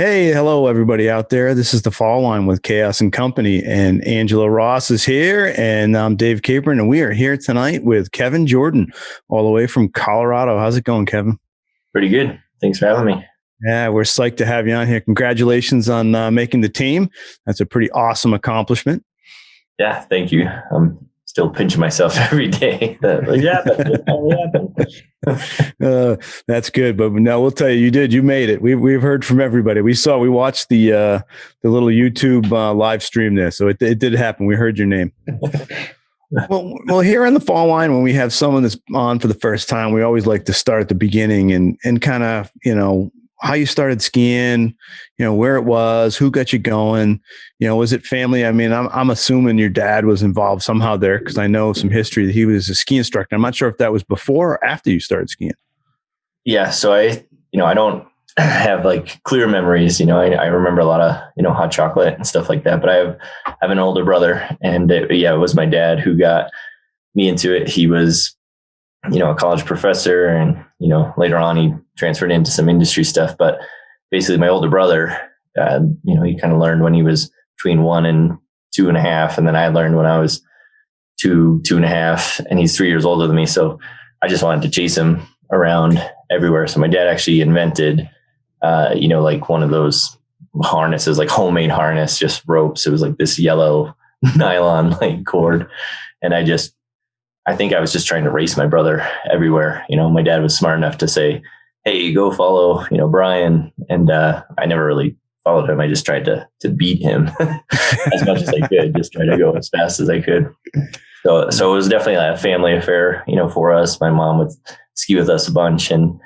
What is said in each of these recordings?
Hey, hello, everybody out there. This is the Fall Line with Chaos and Company, and Angelo Ross is here, and I'm Dave Capron, and we are here tonight with Kevin Jordan, all the way from Colorado. How's it going, Kevin? Pretty good. Thanks for having me. Yeah, we're psyched to have you on here. Congratulations on making the team. That's a pretty awesome accomplishment. Yeah, thank you. I'm still pinching myself every day. That's good. But no, we'll tell you, you did. You made it. We've heard from everybody. We watched the little YouTube live stream there. So it did happen. We heard your name. Well, here on the Fall Line, when we have someone that's on for the first time, we always like to start at the beginning and kind of, how you started skiing, where it was, who got you going, was it family? I mean, I'm assuming your dad was involved somehow there, because I know some history that he was a ski instructor. I'm not sure if that was before or after you started skiing. Yeah. So I don't have like clear memories. I remember a lot of, hot chocolate and stuff like that, but I have an older brother, and it was my dad who got me into it. He was, a college professor, and, later on he transferred into some industry stuff. But basically my older brother, he kind of learned when he was between 1 and 2.5. And then I learned when I was 2.5, and he's 3 years older than me. So I just wanted to chase him around everywhere. So my dad actually invented, like one of those harnesses, like homemade harness, just ropes. It was like this yellow nylon like cord. And I think I was just trying to race my brother everywhere. My dad was smart enough to say, hey, go follow, Brian. And I never really followed him. I just tried to beat him as much as I could, just try to go as fast as I could. So it was definitely a family affair, for us. My mom would ski with us a bunch, and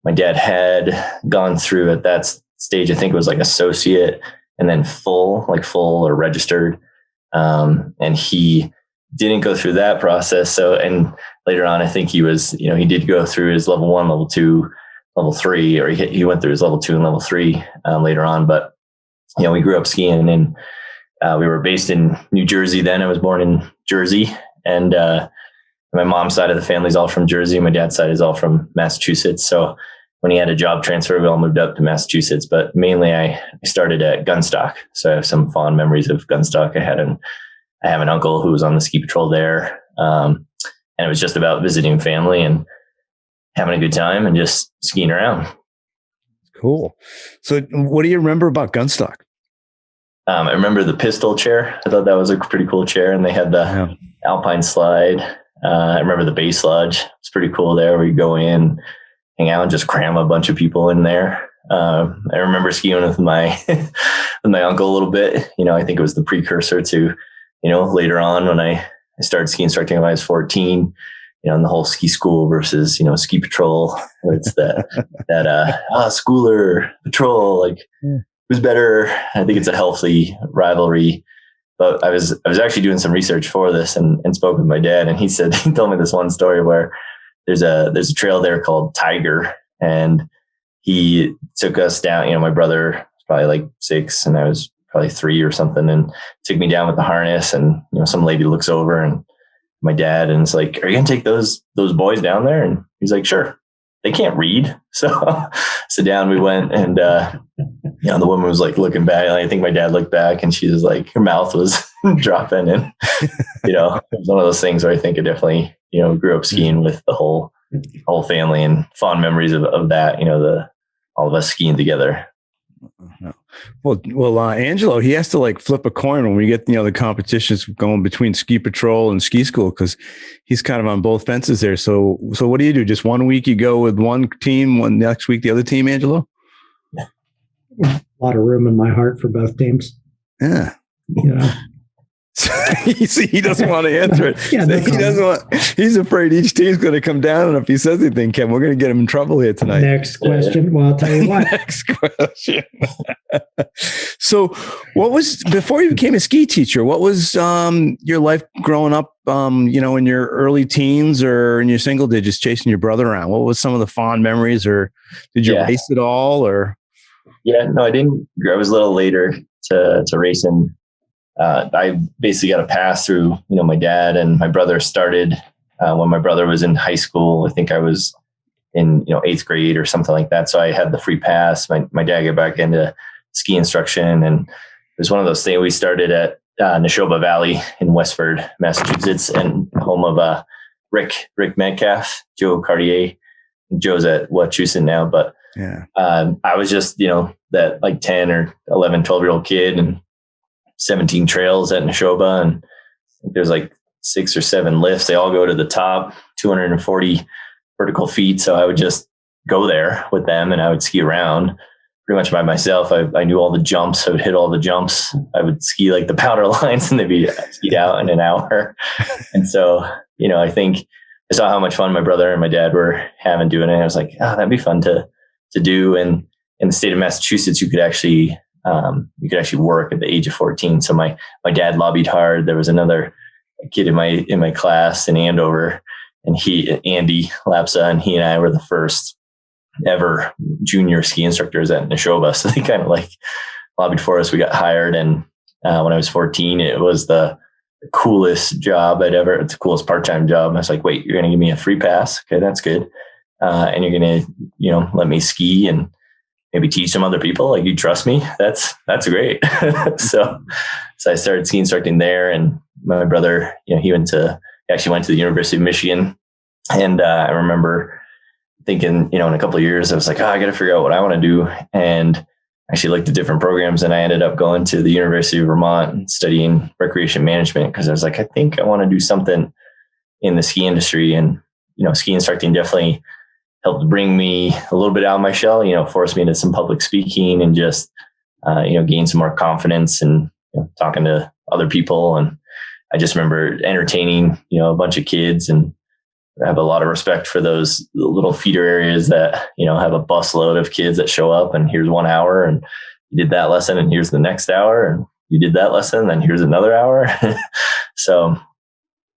my dad had gone through at that stage, I think it was like associate and then full or registered. And he didn't go through that process. So, and later on, I think he was, he did go through his level 1, level 2, level 3, or he went through his level 2 and level 3 later on. But, we grew up skiing, and we were based in New Jersey then. I was born in Jersey, and my mom's side of the family is all from Jersey. My dad's side is all from Massachusetts. So when he had a job transfer, we all moved up to Massachusetts. But mainly I started at Gunstock. So I have some fond memories of Gunstock. I have an uncle who was on the ski patrol there. And it was just about visiting family and having a good time and just skiing around. Cool. So what do you remember about Gunstock? I remember the pistol chair. I thought that was a pretty cool chair. And they had the Alpine slide. I remember the base lodge. It's pretty cool there, where you go in, hang out, and just cram a bunch of people in there. I remember skiing with my uncle a little bit. I think it was the precursor to, later on when I started ski instructing when I was 14, and the whole ski school versus, ski patrol. It's that schooler patrol, like who's better? I think it's a healthy rivalry. But I was actually doing some research for this and spoke with my dad, and he told me this one story where there's a trail there called Tiger, and he took us down. My brother was probably like 6 and I was probably 3 or something, and took me down with the harness, and some lady looks over and my dad, and it's like, are you gonna take those boys down there? And he's like, sure. They can't read. So down we went, and the woman was like looking back. I think my dad looked back, and she was like, her mouth was dropping, and it was one of those things where I think I definitely grew up skiing with the whole family, and fond memories of that. All of us skiing together. Well, Angelo, he has to like flip a coin when we get the competitions going between ski patrol and ski school, because he's kind of on both fences there. So what do you do? Just one week you go with one team, one next week the other team, Angelo? A lot of room in my heart for both teams. Yeah. He doesn't want to answer it. He doesn't want. He's afraid each team's going to come down, and if he says anything, Kevin, we're going to get him in trouble here tonight. Next question. Well, I'll tell you what. Next question. So, what was before you became a ski teacher? What was your life growing up? In your early teens or in your single digits, chasing your brother around. What was some of the fond memories, or did you race at all? Or no, I didn't. I was a little later to racing. I basically got a pass through, my dad, and my brother started when my brother was in high school. I think I was in, 8th grade or something like that. So I had the free pass. My dad got back into ski instruction. And it was one of those things. We started at Neshoba Valley in Westford, Massachusetts, and home of Rick Metcalf, Joe Cartier. Joe's at Wachusett now, but yeah, I was just, that like 10 or 11, 12-year-old kid, and 17 trails at Neshoba. And there's like 6 or 7 lifts. They all go to the top, 240 vertical feet. So I would just go there with them and I would ski around pretty much by myself. I knew all the jumps. I would hit all the jumps. I would ski like the powder lines and they'd be skied out in an hour. And so, I think I saw how much fun my brother and my dad were having doing it. I was like, that'd be fun to do. And in the state of Massachusetts, you could actually work at the age of 14. So my dad lobbied hard. There was another kid in my class in Andover, and Andy Lapsa, and he and I were the first ever junior ski instructors at Neshoba. So they kind of like lobbied for us. We got hired. And when I was 14, it was the coolest job it's the coolest part-time job. I was like, wait, you're going to give me a free pass? Okay, that's good. And you're going to, let me ski and maybe teach some other people. Like, you trust me? That's great. So I started ski instructing there. And my brother, he actually went to the University of Michigan. And I remember thinking, in a couple of years, I was like, I got to figure out what I want to do. And actually looked at different programs, and I ended up going to the University of Vermont and studying recreation management, because I was like, I think I want to do something in the ski industry. And, ski instructing definitely helped bring me a little bit out of my shell, forced me into some public speaking and just, gain some more confidence and talking to other people. And I just remember entertaining, a bunch of kids, and I have a lot of respect for those little feeder areas that, have a busload of kids that show up, and here's 1 hour and you did that lesson, and here's the next hour, and you did that lesson, then here's another hour. So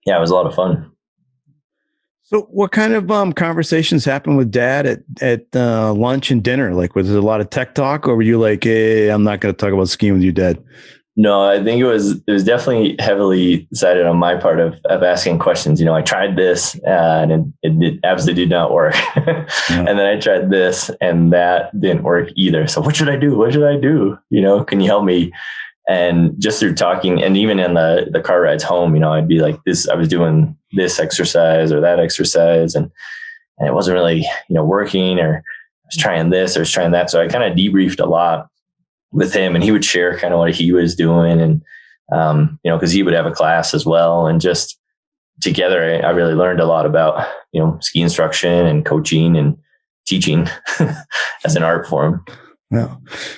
yeah, it was a lot of fun. So what kind of conversations happened with Dad at lunch and dinner? Like, was there a lot of tech talk, or were you like, hey, I'm not going to talk about skiing with you, Dad? No, I think it was definitely heavily decided on my part of asking questions. I tried this and it absolutely did not work. Yeah. And then I tried this and that didn't work either. So what should I do? What should I do? Can you help me? And just through talking, and even in the car rides home, I'd be like this, I was doing this exercise or that exercise, and it wasn't really, working, or I was trying this, or I was trying that. So I kind of debriefed a lot with him, and he would share kind of what he was doing. And, cause he would have a class as well. And just together, I really learned a lot about, ski instruction and coaching and teaching as an art form. Yeah.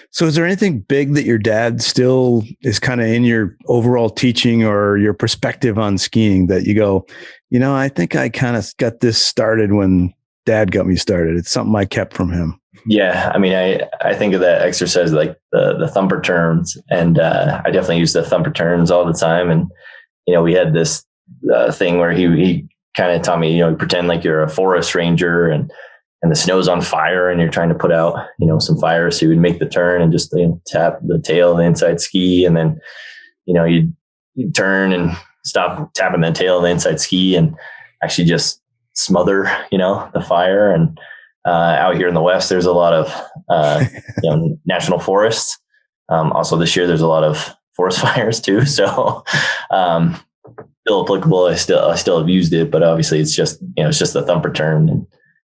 So is there anything big that your dad still is kind of in your overall teaching or your perspective on skiing that you go, I think I kind of got this started when Dad got me started. It's something I kept from him. Yeah. I mean, I think of that exercise like the thumper turns, and I definitely use the thumper turns all the time. And, we had this thing where he kind of taught me, pretend like you're a forest ranger and the snow's on fire and you're trying to put out, some fire. So you would make the turn and just tap the tail of the inside ski. And then, you'd turn and stop tapping the tail of the inside ski and actually just smother, the fire. And out here in the West, there's a lot of, national forests. Also this year, there's a lot of forest fires too. So, still applicable. I still have used it, but obviously it's just the thumper turn and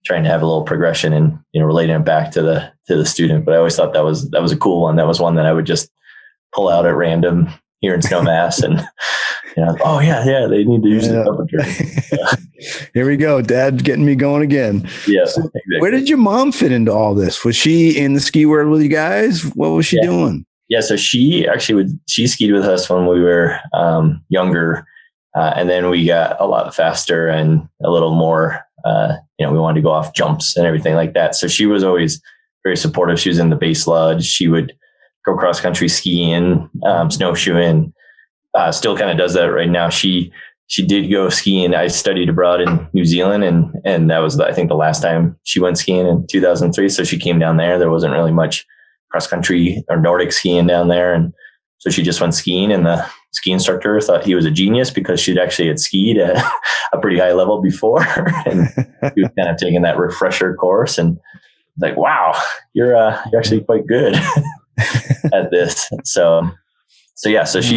trying to have a little progression and, relating it back to the student. But I always thought that was a cool one. That was one that I would just pull out at random here in Snowmass and, oh yeah, they need to use the thumper turn. Here we go. Dad getting me going again. Yeah. So exactly. Where did your mom fit into all this? Was she in the ski world with you guys? What was she doing? Yeah. So she skied with us when we were younger. And then we got a lot faster and a little more, we wanted to go off jumps and everything like that. So she was always very supportive. She was in the base lodge. She would go cross country skiing, snowshoeing, still kind of does that right now. She did go skiing. I studied abroad in New Zealand, and that was, I think, the last time she went skiing in 2003. So she came down there. There wasn't really much cross country or Nordic skiing down there. And so she just went skiing, and the ski instructor thought he was a genius because she'd actually had skied at a pretty high level before. And he was kind of taking that refresher course and like, wow, you're actually quite good. this. So she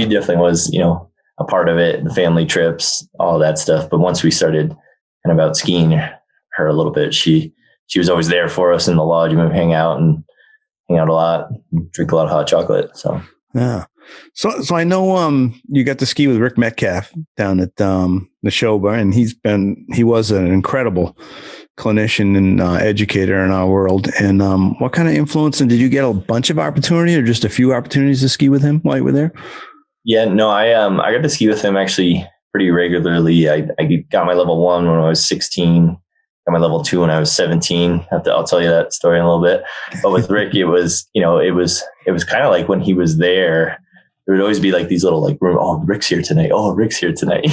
definitely was, a part of it, the family trips, all that stuff. But once we started kind of out skiing her a little bit, she was always there for us in the lodge. We would hang out a lot, drink a lot of hot chocolate. So, yeah. So I know, you got to ski with Rick Metcalf down at, the Neshoba, and he was an incredible clinician and educator in our world. And, what kind of influence, and did you get a bunch of opportunity or just a few opportunities to ski with him while you were there? Yeah, no, I got to ski with him actually pretty regularly. I got my level 1 when I was 16. Got my level 2 when I was 17. I'll tell you that story in a little bit. But with Rick, it was kind of like when he was there, there would always be like these little like, oh, Rick's here tonight. Oh, Rick's here tonight.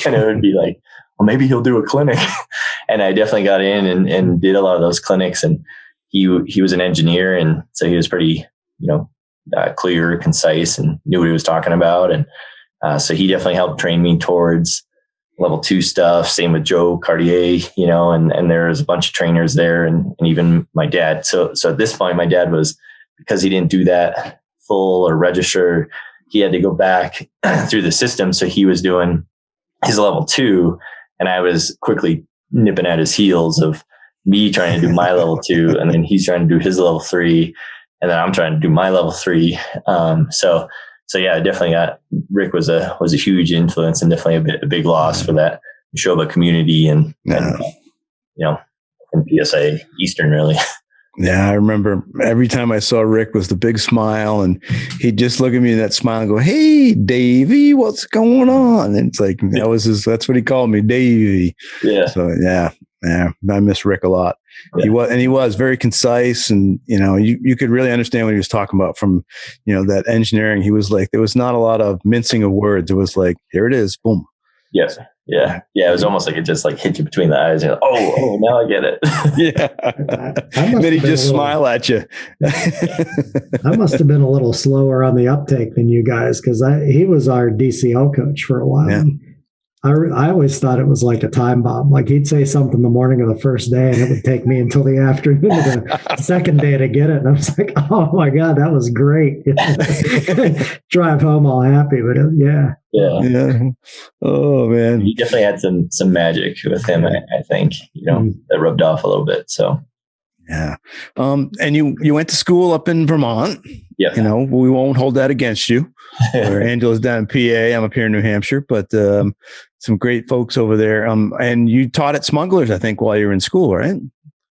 And it would be like, well, maybe he'll do a clinic. And I definitely got in and did a lot of those clinics. And he was an engineer, and so he was pretty, clear, concise, and knew what he was talking about. And so he definitely helped train me towards level 2 stuff. Same with Joe Cartier, and there was a bunch of trainers there, and even my dad. So at this point, my dad was, because he didn't do that full or register, he had to go back through the system. So he was doing his level 2, and I was quickly nipping at his heels of me trying to do my level 2, and then he's trying to do his level 3, and then I'm trying to do my level 3. So yeah, I definitely Rick was a huge influence, and definitely a big loss for that Neshoba community and PSIA Eastern, really. Yeah, I remember every time I saw Rick was the big smile, and he'd just look at me in that smile and go, "Hey, Davey, what's going on?" And it's like, that's what he called me, Davey. Yeah. So yeah, I miss Rick a lot. Yeah. He was very concise, and you could really understand what he was talking about from, that engineering. He was like, there was not a lot of mincing of words. It was like, here it is, boom. Yes. Yeah. It was almost like it just like hit you between the eyes. You're like, oh, now I get it. Yeah. Then he just smile at you. I must have been a little slower on the uptake than you guys, because he was our DCL coach for a while. Yeah. I always thought it was like a time bomb. Like he'd say something the morning of the first day, and it would take me until the afternoon of the second day to get it. And I was like, oh my God, that was great. Drive home all happy, but yeah. Oh man, you definitely had some magic with him. I think that rubbed off a little bit. So yeah. And you went to school up in Vermont. Yeah. We won't hold that against you. Where Angelo's down in PA, I'm up here in New Hampshire, but some great folks over there. And you taught at Smugglers, I think, while you were in school, right?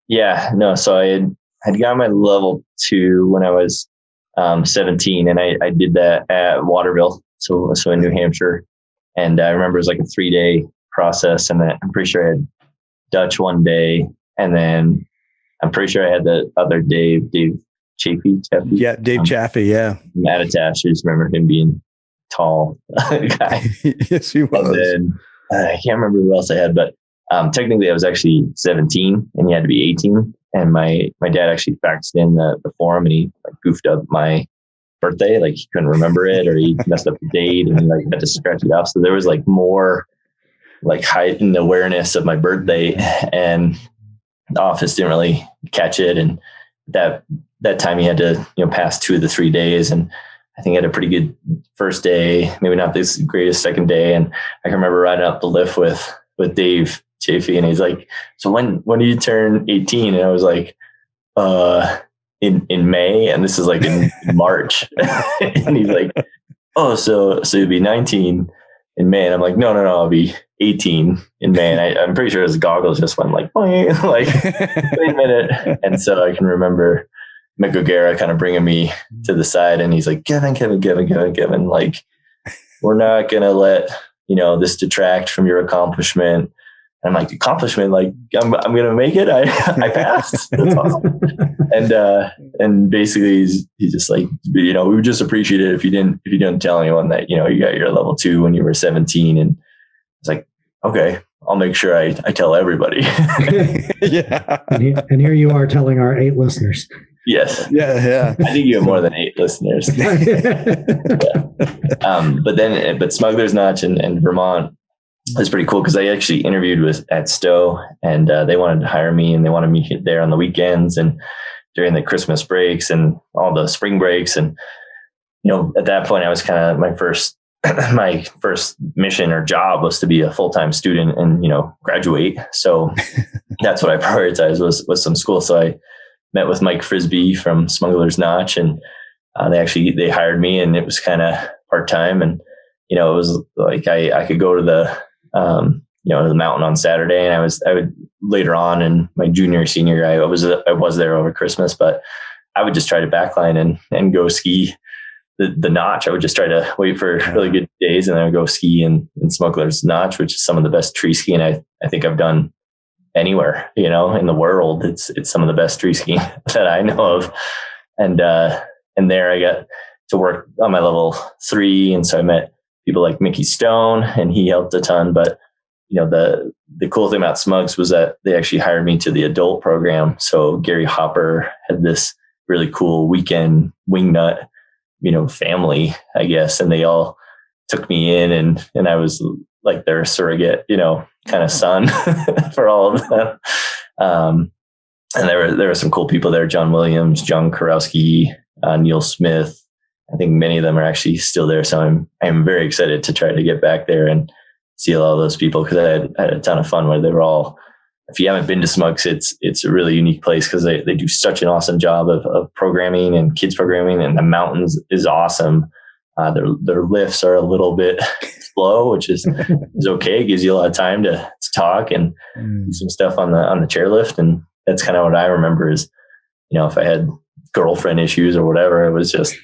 Yeah. No. So I had got my level 2 when I was 17, and I did that at Waterville, so in New Hampshire. And I remember it was like a 3-day process, and I'm pretty sure I had Dutch one day, and then I'm pretty sure I had the other Dave Chaffee. Yeah, Dave Chaffee, yeah. Attach. I just remember him being tall guy. Yes, he was. And then I can't remember who else I had, but technically I was actually 17, and you had to be 18. And my dad actually faxed in the form, and he goofed up my birthday. Like he couldn't remember it, or he messed up the date, and he had to scratch it off. So there was more heightened awareness of my birthday, and the office didn't really catch it. And that time he had to, pass 2 of the 3 days. And I think I had a pretty good first day, maybe not this greatest second day. And I can remember riding up the lift with Dave Chaffee, and he's like, "So when do you turn 18? And I was like, in May. And this is like in March. And he's like, "Oh, so you'll be 19 in May." And I'm like, no, I'll be 18 in May. And I'm pretty sure his goggles just went like, wait a minute. And so I can remember Mick O'Gara kind of bringing me to the side, and he's like, Kevin, like, we're not going to let, this detract from your accomplishment. And I'm like, accomplishment? Like, I'm going to make it. I passed. That's awesome. And basically he's just like, we would just appreciate it if you didn't tell anyone that, you got your level 2 when you were 17. And it's like, okay, I'll make sure I tell everybody. Yeah. And here you are telling our 8 listeners. Yes. Yeah. I think you have more than 8 listeners. Yeah. But Smuggler's Notch and Vermont was pretty cool, because I actually interviewed at Stowe, and they wanted to hire me, and they wanted me there on the weekends and during the Christmas breaks and all the spring breaks. And at that point I was kind of my first mission or job was to be a full-time student and, graduate. So that's what I prioritized was some school. So I met with Mike Frisbee from Smuggler's Notch, and they hired me, and it was kind of part-time. And, it was like, I could go to the mountain on Saturday, and I would later on in my junior, senior year, I was there over Christmas, but I would just try to backline and go ski the notch. I would just try to wait for really good days, and then I would go ski in Smuggler's Notch, which is some of the best tree skiing I think I've done anywhere, in the world. It's some of the best tree skiing that I know of. And there I got to work on my level 3. And so I met people like Mickey Stone, and he helped a ton. But, the cool thing about Smugs was that they actually hired me to the adult program. So Gary Hopper had this really cool weekend wingnut, family, I guess. And they all took me in, and I was like their surrogate, kind of son for all of them. And there were some cool people there: John Williams, John Kurowski, Neil Smith. I think many of them are actually still there. So I'm very excited to try to get back there and see a lot of those people, because I had a ton of fun where they were all. If you haven't been to Smugs, it's a really unique place because they do such an awesome job of programming and kids programming, and the mountains is awesome. Their lifts are a little bit slow, which is okay. It gives you a lot of time to talk and do some stuff on the chairlift. And that's kind of what I remember is, if I had girlfriend issues or whatever, it was just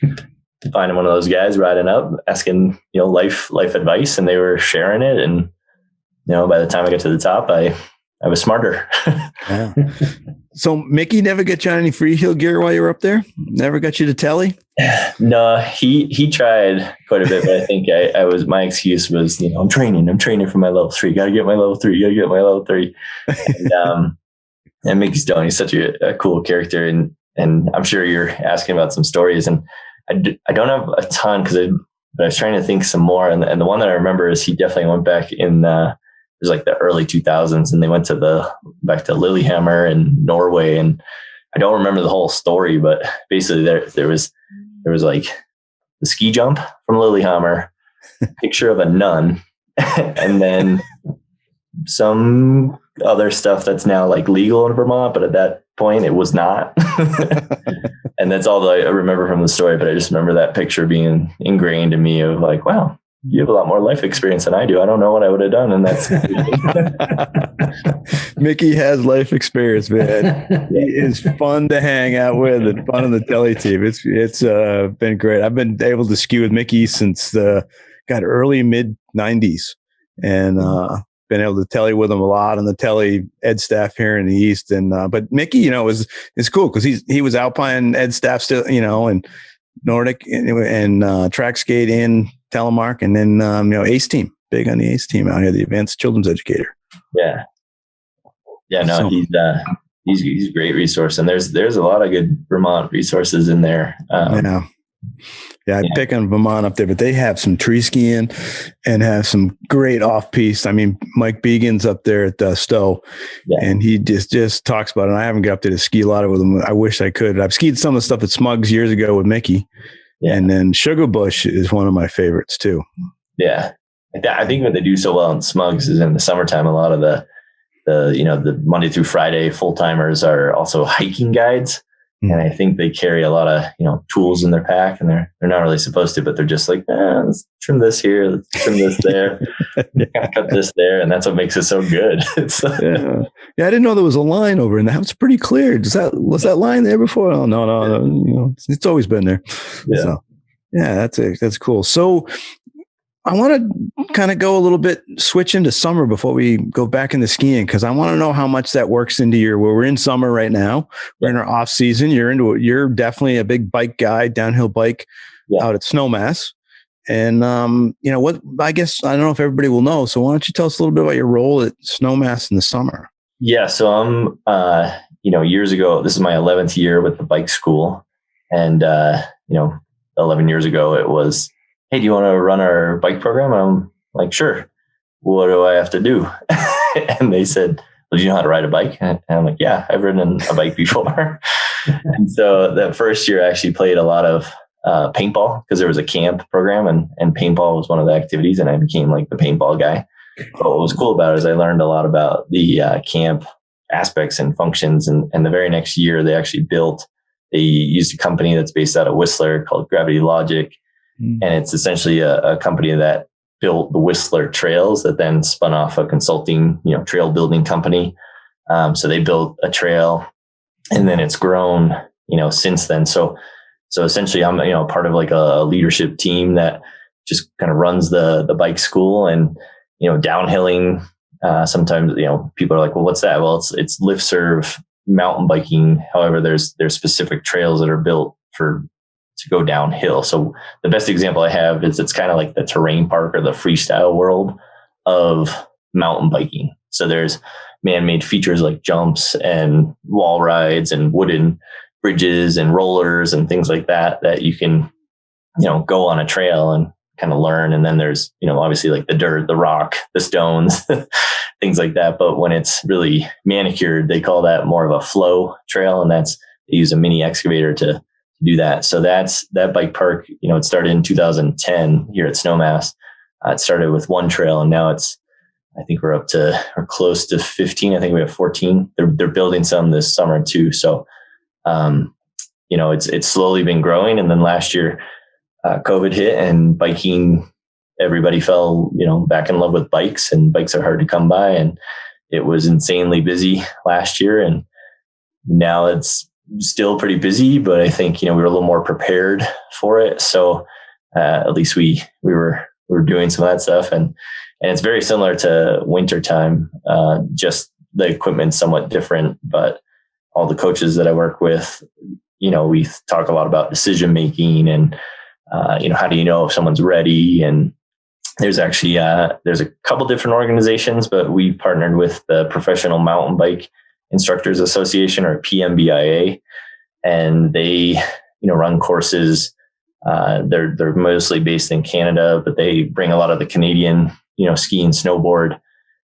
finding one of those guys riding up, asking, life advice, and they were sharing it. And, by the time I got to the top, I was smarter. Yeah. So Mickey never got you on any free heel gear while you were up there? Never got you to telly? No, he tried quite a bit, but I think my excuse was, I'm training for my level 3. Got to get my level 3. And Mickey Stone, he's such a cool character. And I'm sure you're asking about some stories, and I don't have a ton but I was trying to think some more. And the one that I remember is he definitely went back in, it was like the early 2000s, and they went back to Lillehammer in Norway. And I don't remember the whole story, but basically there was like the ski jump from Lillehammer, picture of a nun, and then some other stuff that's now like legal in Vermont, but at that point it was not. And that's all that I remember from the story. But I just remember that picture being ingrained in me of like, wow, you have a lot more life experience than I do. I don't know what I would have done. And that's Mickey has life experience, man. He is fun to hang out with and fun on the telly team. It's been great. I've been able to ski with Mickey since early mid 90s, and been able to telly with him a lot on the telly ed staff here in the East. And but Mickey, is cool because he was Alpine ed staff still, and Nordic and track skate in telemark, and then ACE team, big on the ACE team out here, the Advanced Children's Educator. Yeah. No, he's a great resource, and there's a lot of good Vermont resources in there. I pick on Vermont up there, but they have some tree skiing and have some great off piste. I mean, Mike Began's up there at Stowe, and he just talks about it. And I haven't got up there to ski a lot with him. I wish I could. I've skied some of the stuff at Smugs years ago with Mickey. Yeah. And then Sugar Bush is one of my favorites too. Yeah. I think what they do so well in Smugs is in the summertime, a lot of the Monday through Friday full-timers are also hiking guides. Mm-hmm. And I think they carry a lot of, tools in their pack, and they're not really supposed to, but they're just like, let's trim this here. Let's trim this there. Cut this there. And that's what makes it so good. I didn't know there was a line over in that. It's pretty clear. Was that line there before? Oh, no. It's always been there. Yeah. So, that's cool. So I want to kind of go a little bit, switch into summer before we go back into skiing, because I want to know how much that works into we're in summer right now. We're in our off season. You're definitely a big bike guy, downhill bike out at Snowmass. And, I guess, I don't know if everybody will know. So why don't you tell us a little bit about your role at Snowmass in the summer? Yeah. So I'm, years ago, this is my 11th year with the bike school. And, 11 years ago, it was, hey, do you want to run our bike program? And I'm like, sure. What do I have to do? And they said, well, do you know how to ride a bike? And I'm like, yeah, I've ridden a bike before. And so that first year I actually played a lot of paintball because there was a camp program and paintball was one of the activities, and I became like the paintball guy. But what was cool about it is I learned a lot about the camp aspects and functions. And the very next year, they used a company that's based out of Whistler called Gravity Logic. And it's essentially a company that built the Whistler trails that then spun off a consulting, trail building company. So they built a trail and then it's grown, since then. So essentially I'm, part of like a leadership team that just kind of runs the bike school and, downhilling. Sometimes, people are like, well, what's that? Well, it's lift serve mountain biking. However, there's specific trails that are built to go downhill. So the best example I have is it's kind of like the terrain park or the freestyle world of mountain biking. So there's man-made features like jumps and wall rides and wooden bridges and rollers and things like that you can, go on a trail and kind of learn. And then there's, obviously like the dirt, the rock, the stones, things like that. But when it's really manicured, they call that more of a flow trail. And they use a mini excavator to do that. So that bike park, it started in 2010 here at Snowmass. It started with one trail and now I think we're close to 15. I think we have 14. They're building some this summer too. So, it's slowly been growing. And then last year, COVID hit and biking, everybody fell, back in love with bikes, and bikes are hard to come by. And it was insanely busy last year. And now it's still pretty busy, but I think, we were a little more prepared for it. So, at least we were doing some of that stuff. And it's very similar to wintertime. Just the equipment's somewhat different, but all the coaches that I work with, we talk a lot about decision making and, how do you know if someone's ready? And there's actually, there's a couple different organizations, but we've partnered with the Professional Mountain Bike Instructors Association, or PMBIA, and they, run courses. They're mostly based in Canada, but they bring a lot of the Canadian, ski and snowboard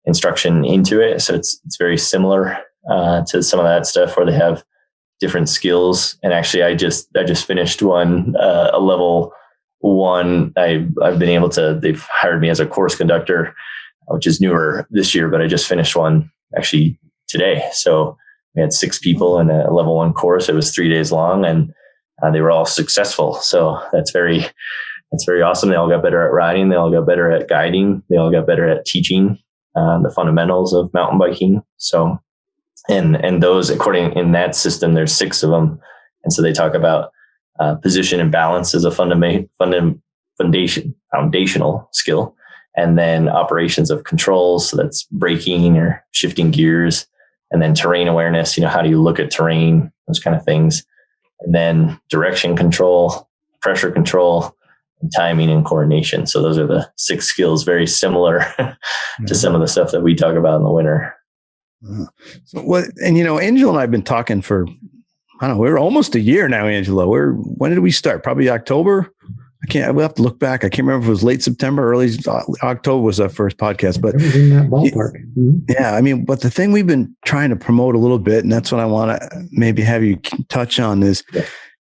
instruction into it. So it's very similar to some of that stuff where they have different skills. And actually, I just finished one, a level 1. I've been able to. They've hired me as a course conductor, which is newer this year, but I just finished one actually today. So we had 6 people in a level 1 course. It was 3 days long, and they were all successful. So that's very awesome. They all got better at riding. They all got better at guiding. They all got better at teaching the fundamentals of mountain biking. So, and those, according in that system, there's 6 of them. And so they talk about position and balance as a foundational skill. And then operations of controls. So that's braking or shifting gears. And then terrain awareness, how do you look at terrain, those kind of things. And then direction control, pressure control, and timing and coordination. So those are the 6 skills, very similar to some of the stuff that we talk about in the winter. So what, and Angelo and I have been talking for, I don't know, we're almost a year now, Angelo. When did we start? Probably October. We'll have to look back. I can't remember if it was late September, early October was our first podcast, but it was in that ballpark. Yeah. But the thing we've been trying to promote a little bit, and that's what I want to maybe have you touch on is,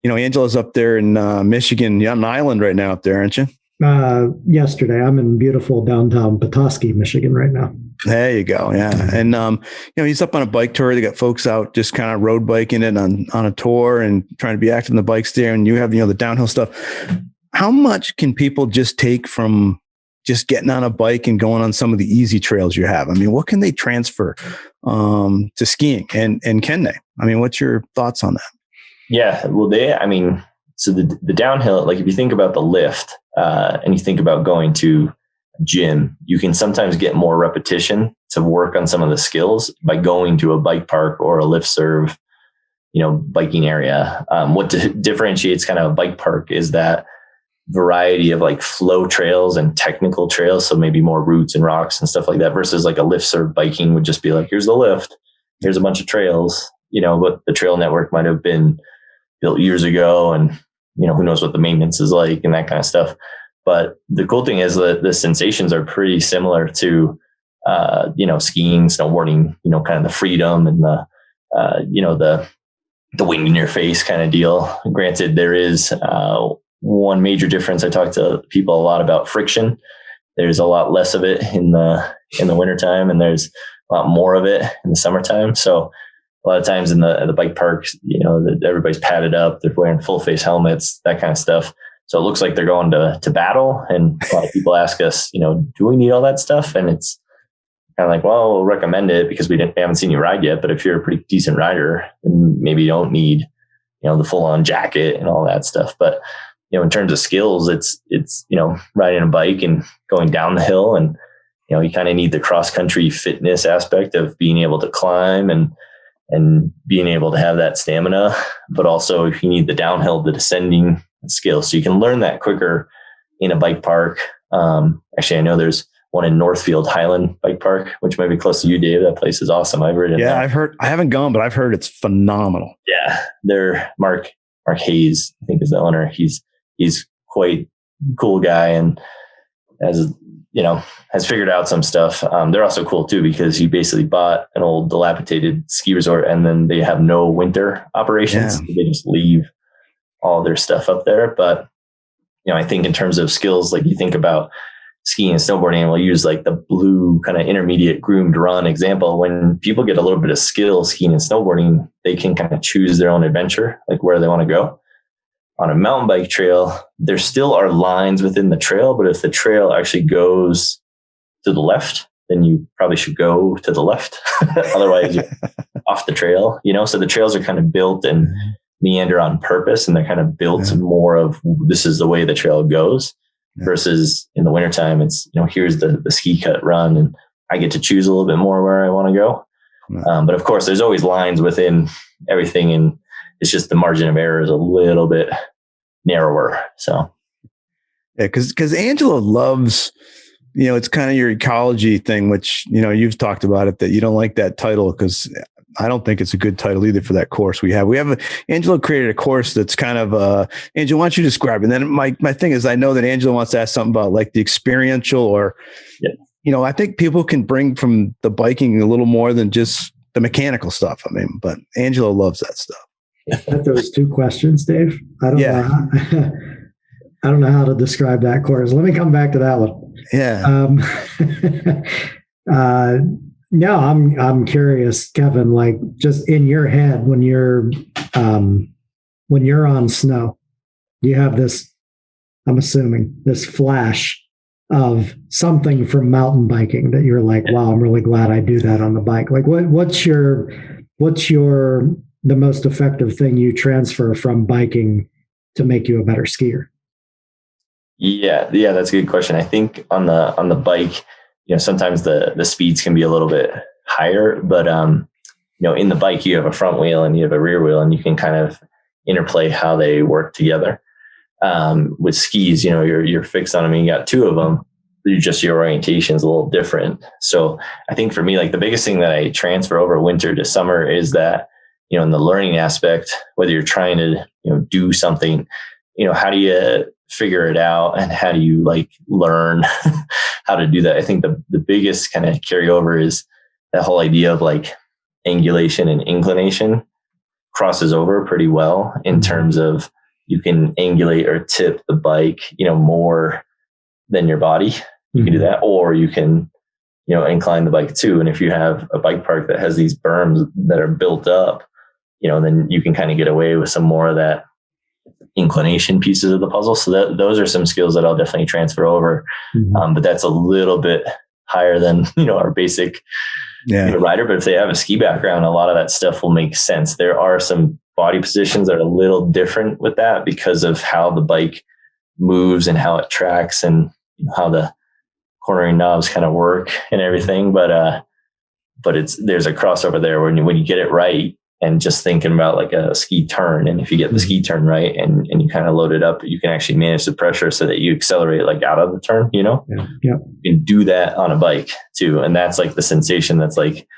Angelo's up there in Michigan. You're on an island right now up there, aren't you? Yesterday, I'm in beautiful downtown Petoskey, Michigan right now. There you go. Yeah. And, he's up on a bike tour. They got folks out just kind of road biking it on a tour and trying to be active in the bikes there. And you have, the downhill stuff. How much can people just take from just getting on a bike and going on some of the easy trails you have? What can they transfer to skiing, and can they? What's your thoughts on that? Yeah, well, so the downhill, like if you think about the lift and you think about going to a gym, you can sometimes get more repetition to work on some of the skills by going to a bike park or a lift serve, biking area. What differentiates kind of a bike park is that variety of like flow trails and technical trails. So maybe more roots and rocks and stuff like that versus like a lift serve biking would just be like, here's the lift, here's a bunch of trails, but the trail network might have been built years ago and, who knows what the maintenance is like and that kind of stuff. But the cool thing is that the sensations are pretty similar to, skiing, snowboarding, kind of the freedom and the wind in your face kind of deal. Granted, there is, one major difference. I talk to people a lot about friction. There's a lot less of it in the wintertime, and there's a lot more of it in the summertime. So a lot of times in the bike parks, everybody's padded up, they're wearing full face helmets, that kind of stuff. So it looks like they're going to battle. And a lot of people ask us, do we need all that stuff? And it's kind of like, well, we'll recommend it because we haven't seen you ride yet. But if you're a pretty decent rider, then maybe you don't need, the full on jacket and all that stuff. But, in terms of skills, it's riding a bike and going down the hill, and, you kind of need the cross country fitness aspect of being able to climb and being able to have that stamina, but also you need the downhill, the descending skills. So you can learn that quicker in a bike park. Actually, I know there's one in Northfield Highland Bike Park, which might be close to you, Dave. That place is awesome. I've ridden there. I've heard, I haven't gone, but I've heard it's phenomenal. Yeah. They're Mark Hayes, I think is the owner. He's quite cool guy and has figured out some stuff. They're also cool too, because he basically bought an old dilapidated ski resort and then they have no winter operations. Yeah. They just leave all their stuff up there. But, I think in terms of skills, like you think about skiing and snowboarding, and we'll use like the blue kind of intermediate groomed run example. When people get a little bit of skill skiing and snowboarding, they can kind of choose their own adventure, like where they want to go. On a mountain bike trail, there still are lines within the trail, but if the trail actually goes to the left, then you probably should go to the left. Otherwise, you're off the trail, So the trails are kind of built and meander on purpose, and they're kind of built more of this is the way the trail goes versus in the wintertime, it's, here's the ski cut run, and I get to choose a little bit more where I want to go. But of course, there's always lines within everything, and it's just the margin of error is a little bit narrower. So, yeah, because Angelo loves, it's kind of your ecology thing, which, you've talked about it, that you don't like that title because I don't think it's a good title either for that course we have. Angelo created a course that's kind of, Angelo, why don't you describe it? And then my thing is, I know that Angelo wants to ask something about like the experiential or, I think people can bring from the biking a little more than just the mechanical stuff. But Angelo loves that stuff. Those two questions, Dave. I don't know how to describe that course. Let me come back to that one. Yeah. No, I'm curious, Kevin, like just in your head when you're on snow, you have this, I'm assuming, this flash of something from mountain biking that you're like, wow, I'm really glad I do that on the bike. Like what's the most effective thing you transfer from biking to make you a better skier? Yeah, that's a good question. I think on the bike, sometimes the speeds can be a little bit higher, but in the bike you have a front wheel and you have a rear wheel, and you can kind of interplay how they work together. With skis, you're fixed on them, and you got two of them. Your orientation is a little different. So I think for me, like the biggest thing that I transfer over winter to summer is that, in the learning aspect, whether you're trying to, do something, how do you figure it out and how do you like learn how to do that? I think the biggest kind of carryover is that whole idea of like angulation and inclination crosses over pretty well in terms of you can angulate or tip the bike, more than your body. You can do that, or you can, incline the bike too. And if you have a bike park that has these berms that are built up, then you can kind of get away with some more of that inclination pieces of the puzzle. So those are some skills that I'll definitely transfer over. But that's a little bit higher than, our basic rider. But if they have a ski background, a lot of that stuff will make sense. There are some body positions that are a little different with that because of how the bike moves and how it tracks and how the cornering knobs kind of work and everything. But there's a crossover there when you get it right. And just thinking about like a ski turn. And if you get the ski turn right and you kind of load it up, you can actually manage the pressure so that you accelerate like out of the turn, Yeah. You can do that on a bike too. And that's like the sensation that's like,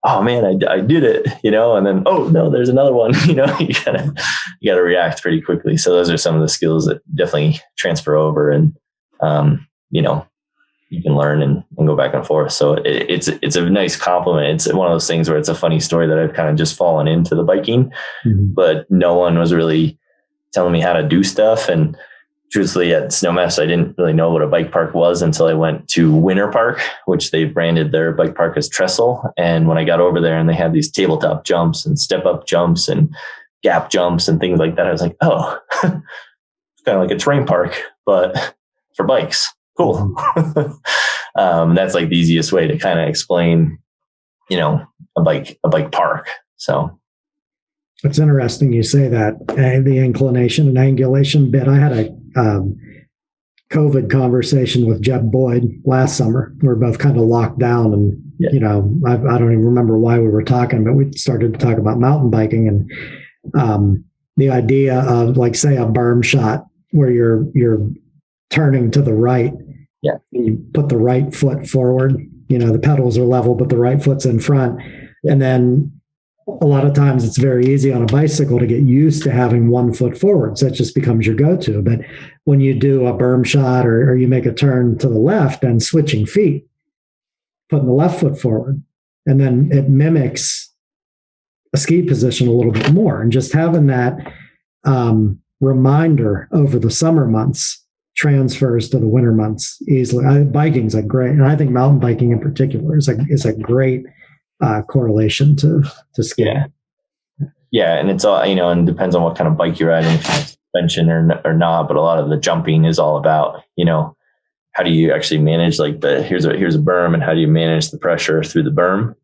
oh man, I did it, and then, oh no, there's another one, you gotta react pretty quickly. So those are some of the skills that definitely transfer over and, you can learn and go back and forth. So it's a nice compliment. It's one of those things where it's a funny story that I've kind of just fallen into the biking, but no one was really telling me how to do stuff. And truthfully at Snowmass, I didn't really know what a bike park was until I went to Winter Park, which they branded their bike park as Trestle. And when I got over there and they had these tabletop jumps and step up jumps and gap jumps and things like that, I was like, oh, it's kind of like a terrain park, but for bikes. Cool. That's like the easiest way to kind of explain, a bike park. So it's interesting you say that, the inclination and angulation bit. I had a COVID conversation with Jeb Boyd last summer. We were both kind of locked down, and I don't even remember why we were talking, but we started to talk about mountain biking and the idea of, like, say, a berm shot where you're turning to the right. Yeah, and you put the right foot forward. The pedals are level, but the right foot's in front, and then a lot of times it's very easy on a bicycle to get used to having one foot forward. So that just becomes your go-to. But when you do a berm shot or you make a turn to the left and switching feet, putting the left foot forward, and then it mimics a ski position a little bit more. And just having that reminder over the summer months transfers to the winter months easily. Biking's a great, and I think mountain biking in particular is a great correlation to skiing. Yeah. And it's all, and it depends on what kind of bike you're riding, if you have suspension or not. But a lot of the jumping is all about, how do you actually manage, like, here's a berm, and how do you manage the pressure through the berm?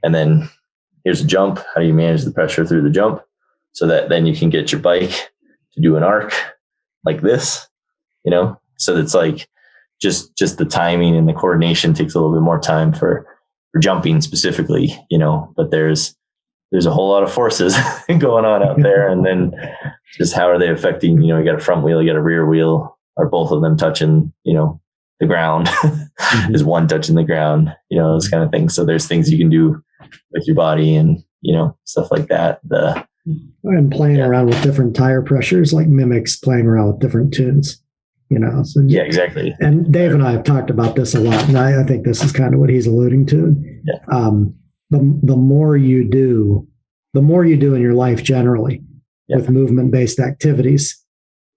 And then here's a jump. How do you manage the pressure through the jump so that then you can get your bike to do an arc like this, So it's like just the timing and the coordination takes a little bit more time for jumping specifically, but there's a whole lot of forces going on out there. And then just how are they affecting, you got a front wheel, you got a rear wheel, are both of them touching, the ground? Mm-hmm. Is one touching the ground, those kind of things. So there's things you can do with your body and, stuff like that. And playing around with different tire pressures, like mimics playing around with different tunes. So, yeah, exactly. And Dave and I have talked about this a lot, and I think this is kind of what he's alluding to. Yeah. The more you do in your life generally with movement-based activities,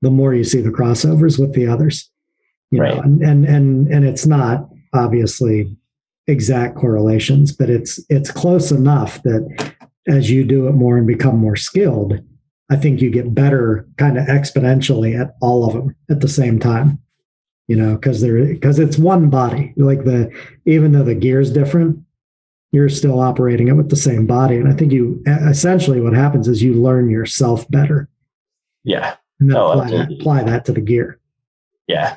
the more you see the crossovers with the others. Right. And it's not obviously exact correlations, but it's close enough that as you do it more and become more skilled, I think you get better kind of exponentially at all of them at the same time, because it's one body. Like even though the gear is different, you're still operating it with the same body. And I think essentially what happens is you learn yourself better. Yeah. And then apply that to the gear. Yeah.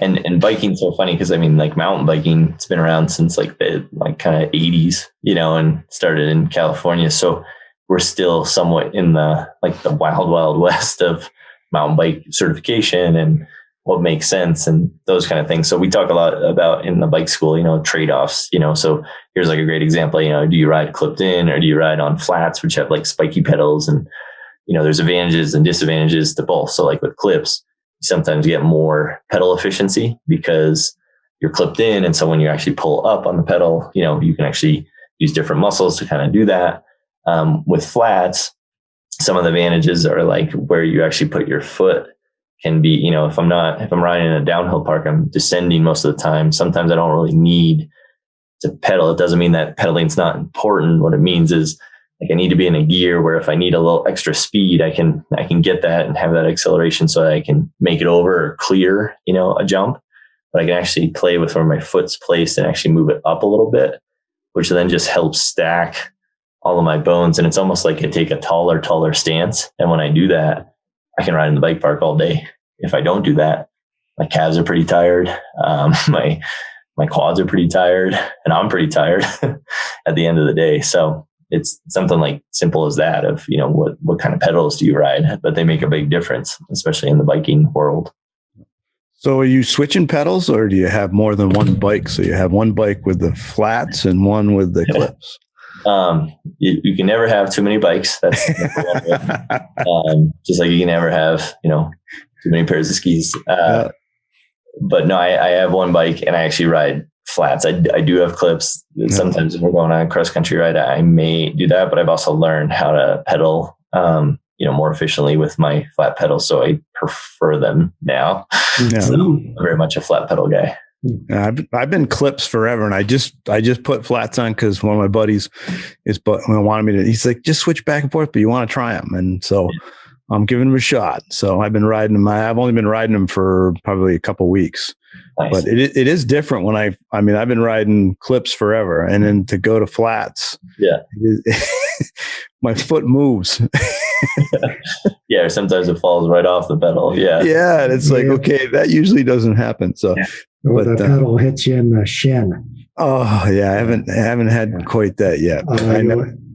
And biking's so funny because like mountain biking, it's been around since the kind of 80s, and started in California. So we're still somewhat in the wild, wild west of mountain bike certification and what makes sense and those kind of things. So we talk a lot about in the bike school, trade-offs, so here's a great example, do you ride clipped in or do you ride on flats, which have spiky pedals? And, there's advantages and disadvantages to both. So with clips, you sometimes get more pedal efficiency because you're clipped in. And so when you actually pull up on the pedal, you can actually use different muscles to kind of do that. With flats, some of the advantages are where you actually put your foot can be, if I'm riding in a downhill park, I'm descending most of the time. Sometimes I don't really need to pedal. It doesn't mean that pedaling's not important. What it means is I need to be in a gear where if I need a little extra speed, I can get that and have that acceleration so that I can make it over or clear, a jump. But I can actually play with where my foot's placed and actually move it up a little bit, which then just helps stack all of my bones. And it's almost like I take a taller stance. And when I do that, I can ride in the bike park all day. If I don't do that, my calves are pretty tired. My quads are pretty tired, and I'm pretty tired at the end of the day. So it's something simple as that of, what kind of pedals do you ride? But they make a big difference, especially in the biking world. So are you switching pedals or do you have more than one bike? So you have one bike with the flats and one with the clips? You can never have too many bikes. That's just like you can never have, too many pairs of skis. But no, I have one bike and I actually ride flats. I do have clips. Sometimes if we're going on a cross country ride, I may do that, but I've also learned how to pedal, more efficiently with my flat pedals. So I prefer them now. Yeah. So I'm very much a flat pedal guy. I've been clips forever, and I just put flats on because one of my buddies wanted me to. He's like, just switch back and forth, but you want to try them, and so I'm giving them a shot. So I've been riding them. I've only been riding them for probably a couple weeks. Nice. But it is different when I've been riding clips forever, and then to go to flats, my foot moves. Yeah, sometimes it falls right off the pedal. Yeah, yeah, and it's like, okay, that usually doesn't happen. So, or the pedal hits you in the shin. Oh yeah, I haven't had quite that yet.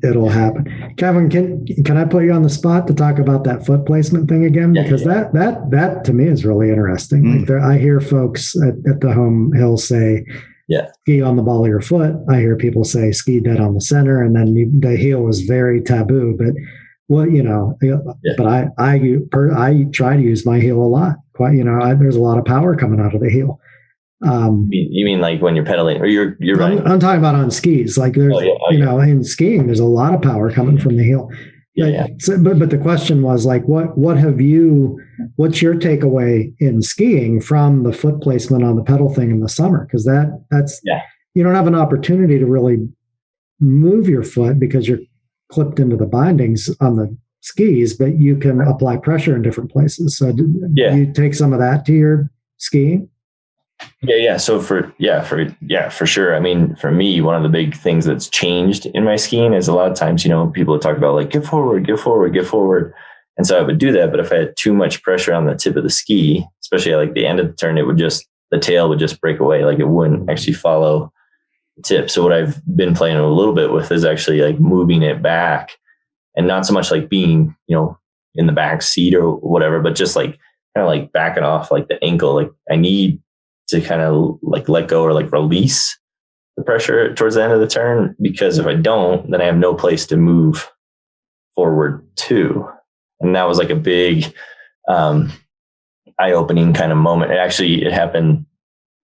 It'll happen. Kevin, can I put you on the spot to talk about that foot placement thing again? Because that to me is really interesting. Like I hear folks at the home hill say, ski on the ball of your foot. I hear people say ski dead on the center, and then the heel is very taboo. But but I try to use my heel a lot. There's a lot of power coming out of the heel. You mean like when you're pedaling, or you're running? I'm talking about on skis. Like there's, in skiing, there's a lot of power coming from the heel. So, but the question was like, what's your takeaway in skiing from the foot placement on the pedal thing in the summer? Because that's you don't have an opportunity to really move your foot because you're clipped into the bindings on the skis, but you can apply pressure in different places. So do you take some of that to your skiing? Yeah. So for sure. I mean, for me, one of the big things that's changed in my skiing is a lot of times, people talk about like, get forward. And so I would do that. But if I had too much pressure on the tip of the ski, especially at like the end of the turn, the tail would just break away. Like it wouldn't actually follow the tip. So what I've been playing a little bit with is actually like moving it back, and not so much like being, in the back seat or whatever, but just like kind of like backing off like the ankle. Like I need to kind of like let go or like release the pressure towards the end of the turn, because if I don't, then I have no place to move forward to. And that was like a big eye-opening kind of moment. It happened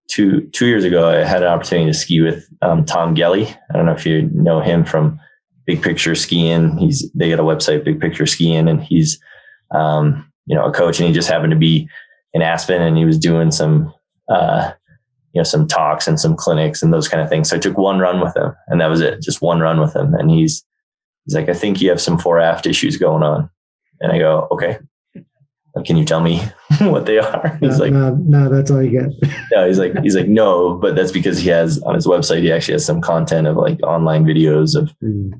two years ago. I had an opportunity to ski with Tom Gelly. I don't know if you know him from Big Picture Skiing. They got a website, Big Picture Skiing, and he's a coach, and he just happened to be in Aspen, and he was doing some some talks and some clinics and those kind of things. So I took one run with him, and that was it. Just one run with him. And he's like, I think you have some fore-aft issues going on. And I go, okay, can you tell me what they are? He's like, no, that's all you get. No, he's like, no, but that's because he has on his website, he actually has some content of like online videos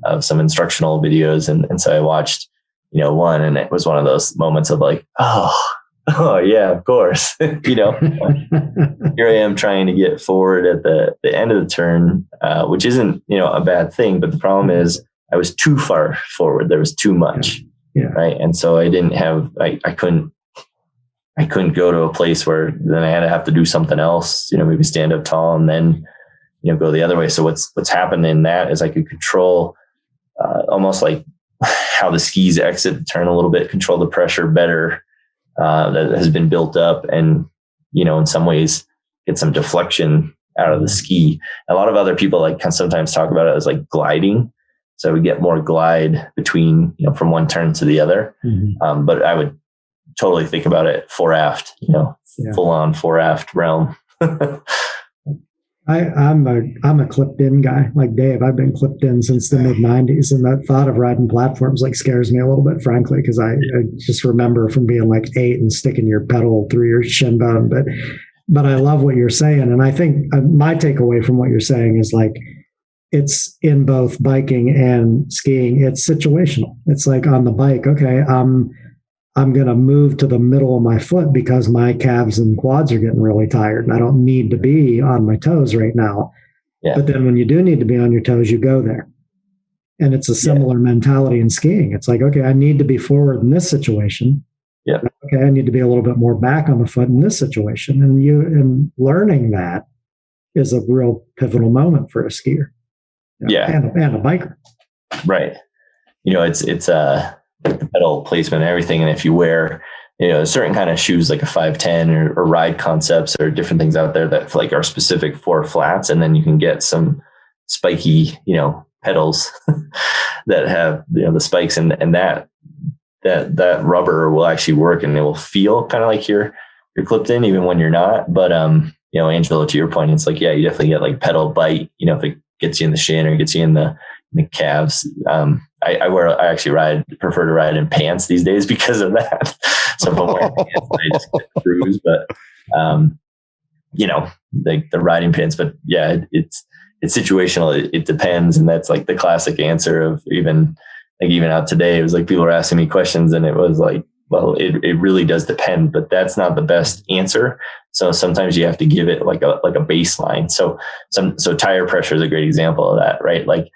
of some instructional videos. And so I watched, one, and it was one of those moments of like, oh yeah, of course. Here I am trying to get forward at the end of the turn, which isn't, a bad thing. But the problem is I was too far forward. There was too much. Yeah. Right. And so I didn't have, I couldn't go to a place where then I had to have to do something else, maybe stand up tall and then, go the other way. So what's happened in that is I could control almost like how the skis exit the turn a little bit, control the pressure better that has been built up, and, in some ways get some deflection out of the ski. A lot of other people can sometimes talk about it as like gliding. So we get more glide between, from one turn to the other. Mm-hmm. But I would totally think about it fore-aft, full on fore-aft realm. I'm a clipped in guy like Dave. I've been clipped in since the mid 90s, and that thought of riding platforms scares me a little bit, frankly, because I just remember from being 8 and sticking your pedal through your shin bone. But I love what you're saying, and I think my takeaway from what you're saying is it's in both biking and skiing. It's situational. It's like on the bike, okay, I'm going to move to the middle of my foot because my calves and quads are getting really tired, and I don't need to be on my toes right now. Yeah. But then when you do need to be on your toes, you go there. And it's a similar mentality in skiing. It's like, okay, I need to be forward in this situation. Yeah. Okay, I need to be a little bit more back on the foot in this situation. And learning that is a real pivotal moment for a skier. And a biker. Right. It's the pedal placement and everything. And if you wear, a certain kind of shoes, like a 510 or Ride Concepts or different things out there that are specific for flats, and then you can get some spiky, pedals that have, the spikes, and that that rubber will actually work and it will feel kind of like you're clipped in even when you're not. But, Angelo, to your point, it's like, yeah, you definitely get like pedal bite, if it gets you in the shin or gets you in the calves. I actually prefer to ride in pants these days because of that. So if I'm wearing pants, I just get cruise, but, like the riding pants, but yeah, it's situational. It depends. And that's like the classic answer of even out today, it was like people were asking me questions and it was like, well, it really does depend, but that's not the best answer. So sometimes you have to give it like a baseline. So tire pressure is a great example of that, right? Like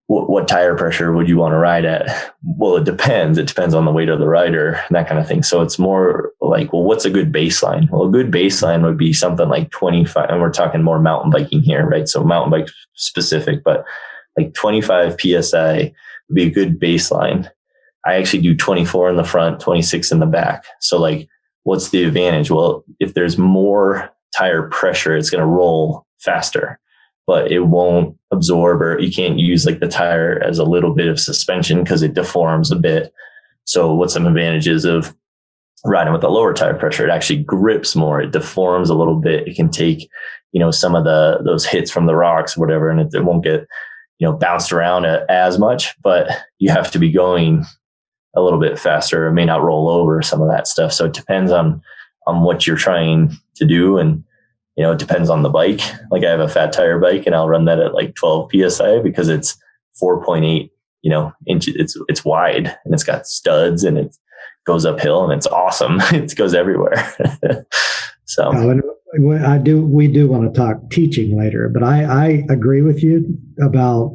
what tire pressure would you want to ride at? Well, it depends. It depends on the weight of the rider and that kind of thing. So it's more like, well, what's a good baseline? Well, a good baseline would be something like 25, and we're talking more mountain biking here, right? So mountain bike specific, but like 25 PSI would be a good baseline. I actually do 24 in the front, 26 in the back. So like, what's the advantage? Well, if there's more tire pressure, it's going to roll faster, but it won't absorb, or you can't use like the tire as a little bit of suspension because it deforms a bit. So what's some advantages of riding with a lower tire pressure? It actually grips more. It deforms a little bit. It can take, some of those hits from the rocks or whatever, and it won't get, bounced around as much, but you have to be going a little bit faster. It may not roll over some of that stuff. So it depends on what you're trying to do. And, it depends on the bike. Like I have a fat tire bike and I'll run that at like 12 PSI because it's 4.8, inches. It's wide and it's got studs and it goes uphill and it's awesome. It goes everywhere. So we do want to talk teaching later, but I agree with you about,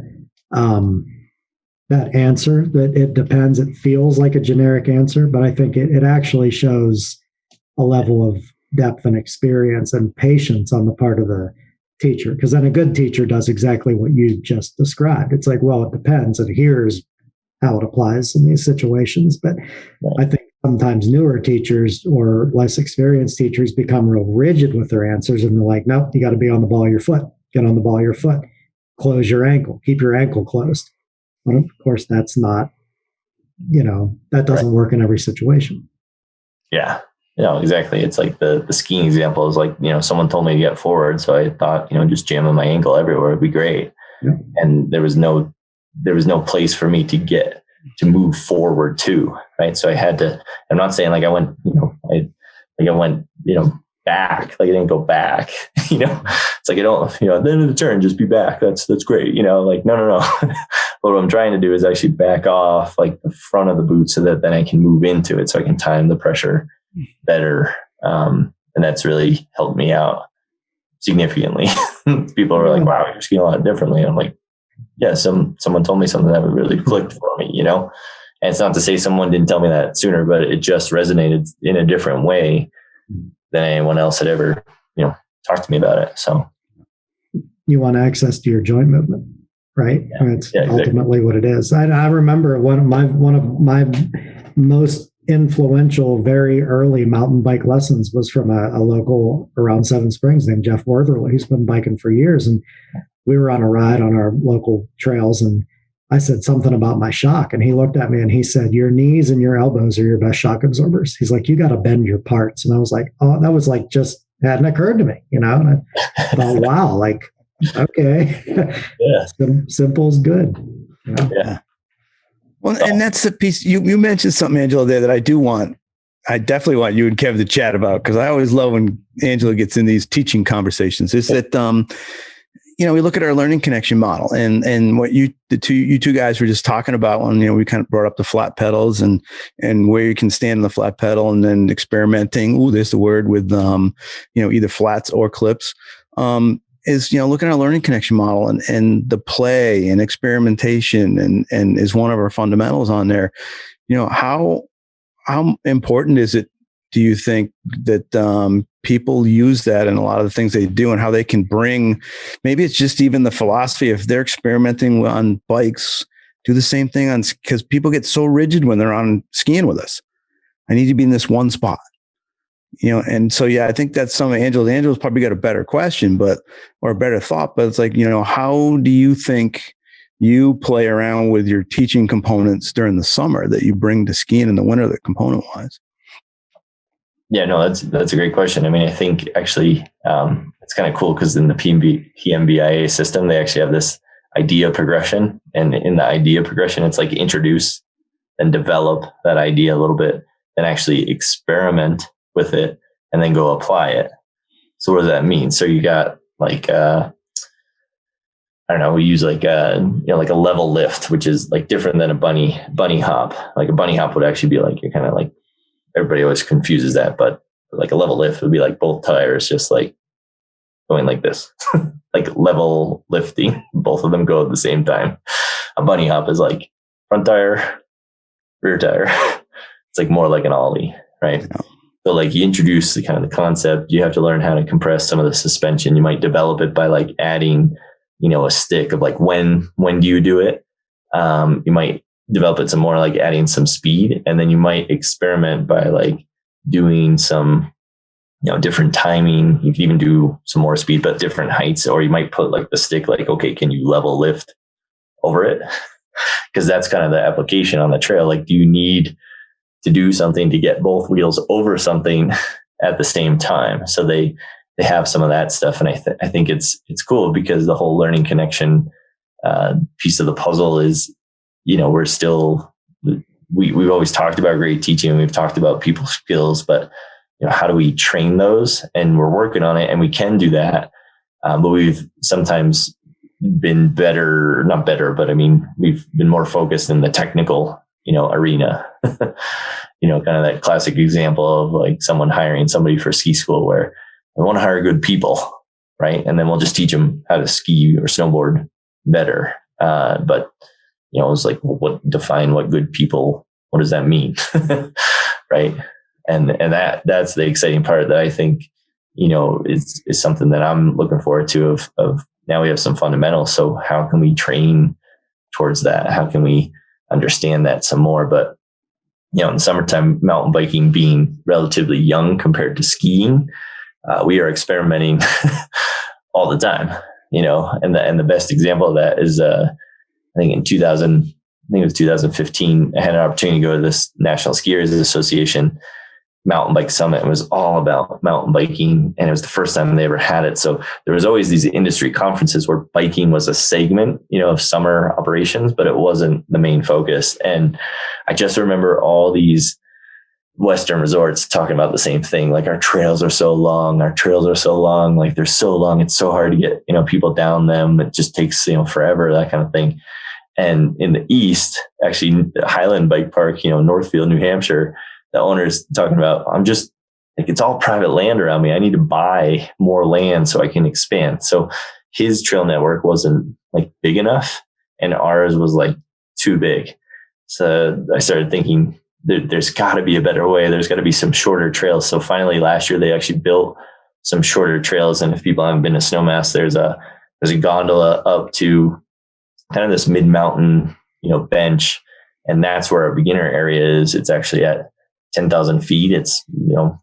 that answer, that it depends. It feels like a generic answer, but I think it actually shows a level of depth and experience and patience on the part of the teacher. Because then a good teacher does exactly what you just described. It's like, well, it depends, and here's how it applies in these situations. But I think sometimes newer teachers or less experienced teachers become real rigid with their answers, and they're like, nope, you got to be on the ball of your foot. Get on the ball of your foot. Close your ankle. Keep your ankle closed. Well, of course, that's not, that doesn't work in every situation. Yeah, exactly. It's like the skiing example is like, someone told me to get forward. So I thought, just jamming my ankle everywhere would be great. Yeah. And there was no place for me to move forward to, right? So I had to, I'm not saying like I went, I went, back, like I didn't go back, it's like, I don't, at the end of the turn, just be back. That's great. Like, no. What I'm trying to do is actually back off like the front of the boot so that then I can move into it so I can time the pressure better. And that's really helped me out significantly. People are like, wow, you're skiing a lot differently. I'm like, yeah, someone told me something that really clicked for me, And it's not to say someone didn't tell me that sooner, but it just resonated in a different way than anyone else had ever, talked to me about it. So you want access to your joint movement, right? Yeah. That's ultimately what it is. I remember one of my most influential, very early mountain bike lessons was from a local around Seven Springs named Jeff Wortherly. He's been biking for years, and we were on a ride on our local trails, and I said something about my shock, and he looked at me and he said, your knees and your elbows are your best shock absorbers. He's like, you got to bend your parts. And I was like, oh, that was like just hadn't occurred to me, and I thought, wow, like, okay. Yeah. Simple is good. Yeah. Well, and that's the piece you mentioned something, Angelo, there that I definitely want you and Kev to chat about, because I always love when Angelo gets in these teaching conversations, is that, we look at our learning connection model and what you two guys were just talking about when, we kind of brought up the flat pedals and where you can stand on the flat pedal, and then experimenting. Ooh, there's the word with, either flats or clips, is, looking at our learning connection model and the play and experimentation and is one of our fundamentals on there. How important is it, do you think, that people use that in a lot of the things they do, and how they can bring, maybe it's just even the philosophy, if they're experimenting on bikes, do the same thing because people get so rigid when they're on skiing with us. I need to be in this one spot, and so, yeah, I think that's some of Angelo's probably got a better question, or a better thought, but it's like, how do you think you play around with your teaching components during the summer that you bring to skiing in the winter, that component wise? Yeah, no, that's a great question. I mean, I think actually it's kind of cool because in the PMBIA system, they actually have this idea progression. And in the idea progression, it's like introduce and develop that idea a little bit, then actually experiment with it, and then go apply it. So what does that mean? So you got like, I don't know, we use like like a level lift, which is like different than a bunny hop. Like a bunny hop would actually be like, you're kind of like, everybody always confuses that, but like a level lift would be like both tires just like going like this, like level lifting. Both of them go at the same time. A bunny hop is like front tire, rear tire. It's like more like an ollie, right? Yeah. So like you introduce the kind of the concept, you have to learn how to compress some of the suspension. You might develop it by like adding, a stick of like, when do you do it? You might develop it some more, like adding some speed, and then you might experiment by like doing some, different timing. You can even do some more speed, but different heights, or you might put like the stick, like, okay, can you level lift over it? Because that's kind of the application on the trail. Like, do you need to do something to get both wheels over something at the same time? So they have some of that stuff. And I think it's cool because the whole learning connection piece of the puzzle is, we're still, we've always talked about great teaching. We've talked about people skills, but how do we train those? And we're working on it, and we can do that. But we've sometimes been not better, but I mean, we've been more focused in the technical, arena, kind of that classic example of like someone hiring somebody for ski school where we want to hire good people, right? And then we'll just teach them how to ski or snowboard better. But it's like, well, define what good people, what does that mean? Right. And that's the exciting part that I think, is something that I'm looking forward to of now we have some fundamentals. So how can we train towards that? How can we understand that some more? But, in the summertime, mountain biking being relatively young compared to skiing, we are experimenting all the time, and the best example of that is, I think in 2015, I had an opportunity to go to this National Skiers Association mountain bike summit. It was all about mountain biking, and it was the first time they ever had it. So there was always these industry conferences where biking was a segment, of summer operations, but it wasn't the main focus. And I just remember all these Western resorts talking about the same thing. Like, our trails are so long. Like, they're so long. It's so hard to get, people down them. It just takes, forever, that kind of thing. And in the East, actually, Highland Bike Park, Northfield, New Hampshire, the owner's talking about, I'm just like, it's all private land around me. I need to buy more land so I can expand. So his trail network wasn't like big enough, and ours was like too big. So I started thinking, there's got to be a better way. There's got to be some shorter trails. So finally, last year, they actually built some shorter trails. And if people haven't been to Snowmass, there's a gondola up to kind of this mid-mountain, bench. And that's where our beginner area is. It's actually at 10,000 feet. It's,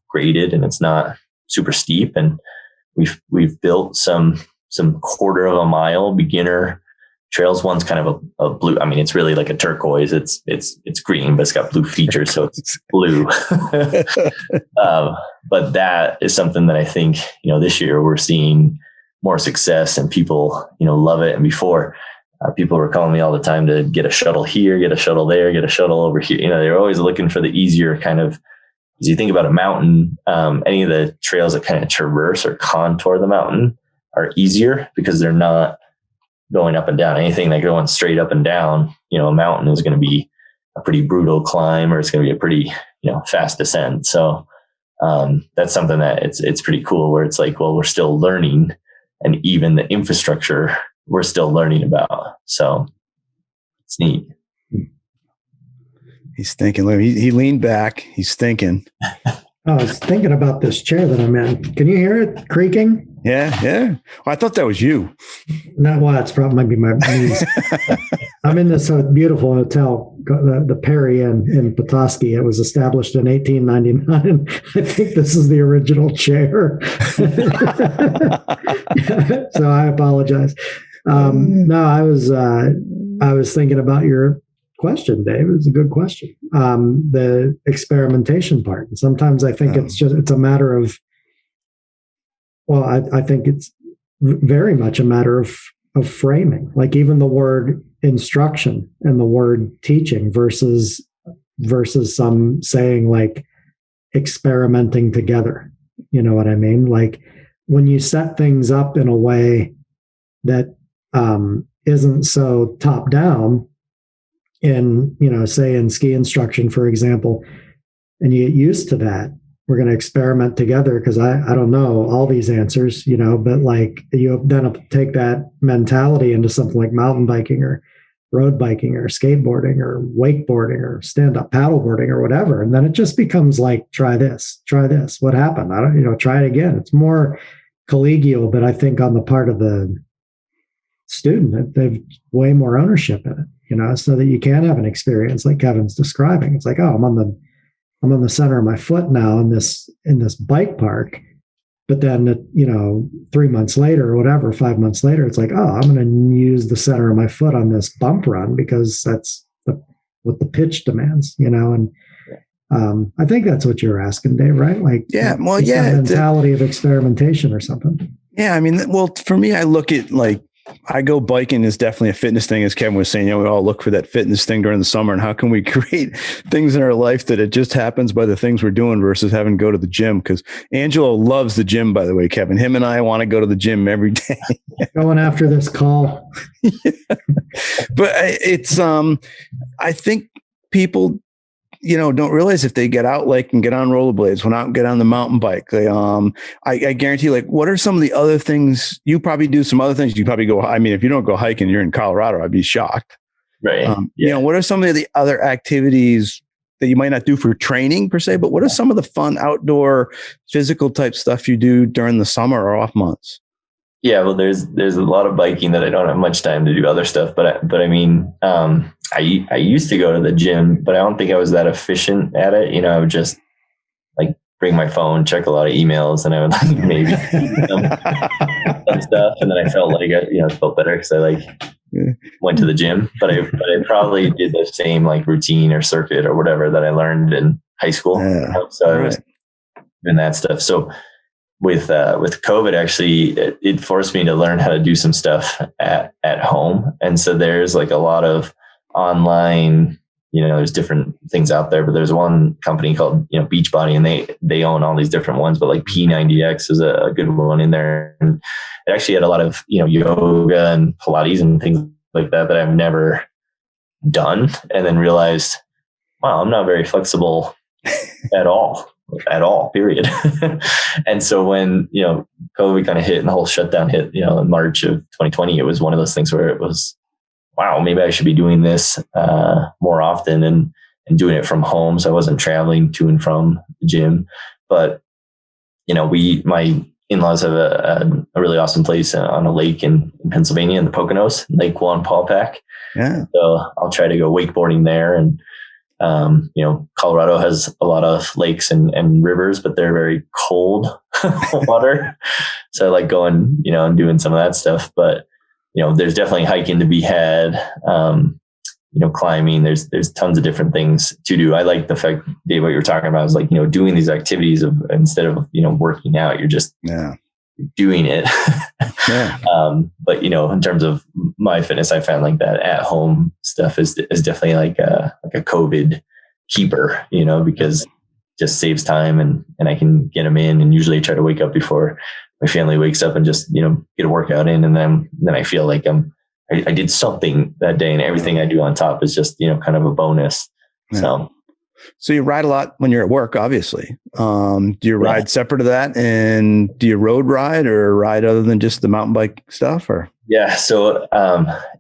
graded, and it's not super steep. And we've built some quarter of a mile beginner trails. One's kind of a blue. I mean, it's really like a turquoise. It's green, but it's got blue features, so it's blue. But that is something that I think, this year we're seeing more success, and people, love it. And before, people were calling me all the time to get a shuttle here, get a shuttle there, get a shuttle over here. They're always looking for the easier kind of, as you think about a mountain, any of the trails that kind of traverse or contour the mountain are easier because they're not going up and down. Anything that going straight up and down, a mountain is going to be a pretty brutal climb, or it's going to be a pretty, fast descent. So that's something that it's pretty cool, where it's like, well, we're still learning, and even the infrastructure we're still learning about. So it's neat. He's thinking. He leaned back. He's thinking. I was thinking about this chair that I'm in. Can you hear it creaking? Yeah. Well, I thought that was you. Not why. It's probably might be my knees. I'm in this beautiful hotel, the Perry in Petoskey. It was established in 1899. I think this is the original chair. So I apologize. No, I was I was thinking about your question, Dave. It was a good question. The experimentation part. And sometimes I think it's a matter of, well, I think it's very much a matter of framing. Like even the word instruction and the word teaching versus some saying like experimenting together. You know what I mean? Like when you set things up in a way that isn't so top down in, say in ski instruction, for example, and you get used to that, we're going to experiment together because I don't know all these answers, but like you then take that mentality into something like mountain biking or road biking or skateboarding or wakeboarding or stand-up paddleboarding or whatever. And then it just becomes like, try this, what happened? I don't, try it again. It's more collegial, but I think on the part of the student, they've way more ownership in it, so that you can have an experience like Kevin's describing. It's like, oh, I'm on the center of my foot now in this bike park. But then, 3 months later or whatever, 5 months later, it's like, oh, I'm going to use the center of my foot on this bump run because that's what the pitch demands, and I think that's what you're asking, Dave, right? Like, yeah, well, the mentality of experimentation or something. Yeah. I mean, well, for me, I look at like, I go biking is definitely a fitness thing. As Kevin was saying, we all look for that fitness thing during the summer, and how can we create things in our life that it just happens by the things we're doing versus having to go to the gym? Because Angelo loves the gym, by the way, Kevin. Him and I want to go to the gym every day. Going after this call. Yeah. But it's, I think people, don't realize if they get out, like, and get on rollerblades, went out and get on the mountain bike. They, I guarantee, like, what are some of the other things you probably do? Some other things you probably go. I mean, if you don't go hiking, you're in Colorado, I'd be shocked. Right. What are some of the other activities that you might not do for training per se, but what are some of the fun outdoor physical type stuff you do during the summer or off months? Yeah, well, there's a lot of biking that I don't have much time to do other stuff, but I mean, I used to go to the gym, but I don't think I was that efficient at it. I would just like bring my phone, check a lot of emails, and I would like maybe some stuff, and then I felt like I felt better because I went to the gym, but I probably did the same like routine or circuit or whatever that I learned in high school. So I was doing that stuff. So with COVID, actually, it forced me to learn how to do some stuff at home. And so there's like a lot of online, there's different things out there, but there's one company called, Beachbody, and they own all these different ones, but like P90X is a good one in there. And it actually had a lot of, yoga and Pilates and things like that I've never done. And then realized, wow, I'm not very flexible at all, period. And so when, COVID kind of hit and the whole shutdown hit, in March of 2020, it was one of those things where it was, wow, maybe I should be doing this more often and doing it from home. So I wasn't traveling to and from the gym, but my in-laws have a really awesome place on a lake in Pennsylvania in the Poconos, Lake Wallenpaupack. Yeah. So I'll try to go wakeboarding there. And Colorado has a lot of lakes and rivers, but they're very cold water. So I like going, and doing some of that stuff. But, there's definitely hiking to be had, climbing. There's tons of different things to do. I like the fact, Dave, what you were talking about is like, doing these activities of instead of, working out, you're just doing it. Yeah. But in terms of my fitness, I found like that at home stuff is definitely like a COVID keeper, because it just saves time and I can get them in, and usually try to wake up before my family wakes up and just, get a workout in. And then I feel like I did something that day, and everything I do on top is just, kind of a bonus. Yeah. So you ride a lot when you're at work, obviously. Do you ride separate of that? And do you road ride or ride other than just the mountain bike stuff? Or yeah. So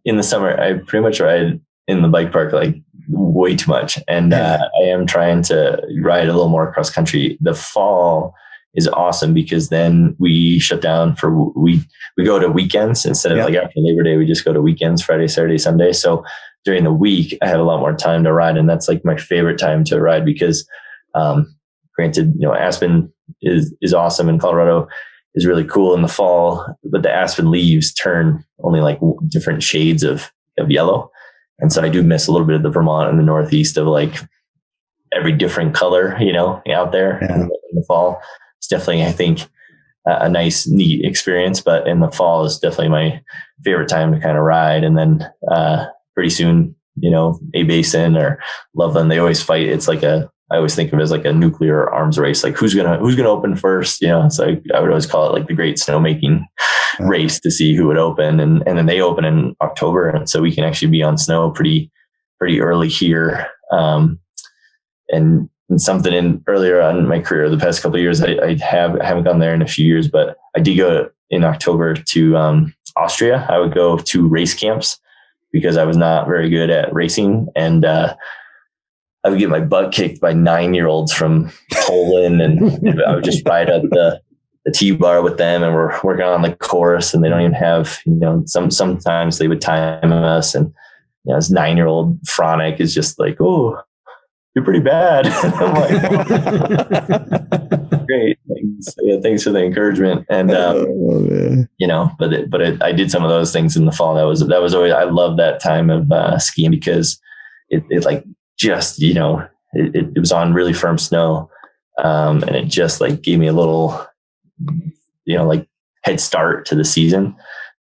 in the summer, I pretty much ride in the bike park like way too much. And I am trying to ride a little more cross country. The fall is awesome because then we shut down we go to weekends instead of like after Labor Day, we just go to weekends, Friday, Saturday, Sunday. So during the week, I have a lot more time to ride, and that's like my favorite time to ride because, granted, Aspen is awesome, and Colorado is really cool in the fall, but the Aspen leaves turn only like different shades of yellow. And so I do miss a little bit of the Vermont and the Northeast of like every different color, out there in the fall. It's definitely, I think, a nice, neat experience, but in the fall is definitely my favorite time to kind of ride. And then pretty soon, A Basin or Loveland, they always fight. It's like I always think of it as like a nuclear arms race. Like who's gonna open first? It's like I would always call it like the great snowmaking race to see who would open, and then they open in October, and so we can actually be on snow pretty early here. And something in earlier on in my career, the past couple of years, I haven't gone there in a few years, but I did go in October to Austria. I would go to race camps because I was not very good at racing, and I would get my butt kicked by 9-year-olds from Poland, and I would just ride up the T-bar with them, and we're working on the course, and they don't even have, sometimes they would time us, and this 9-year-old Fronic is just like, "Oh, you're pretty bad." I'm like, oh, great. Thanks for the encouragement. And, I did some of those things in the fall. That was always, I love that time of skiing because it like just, it was on really firm snow. And it just like gave me a little, like head start to the season.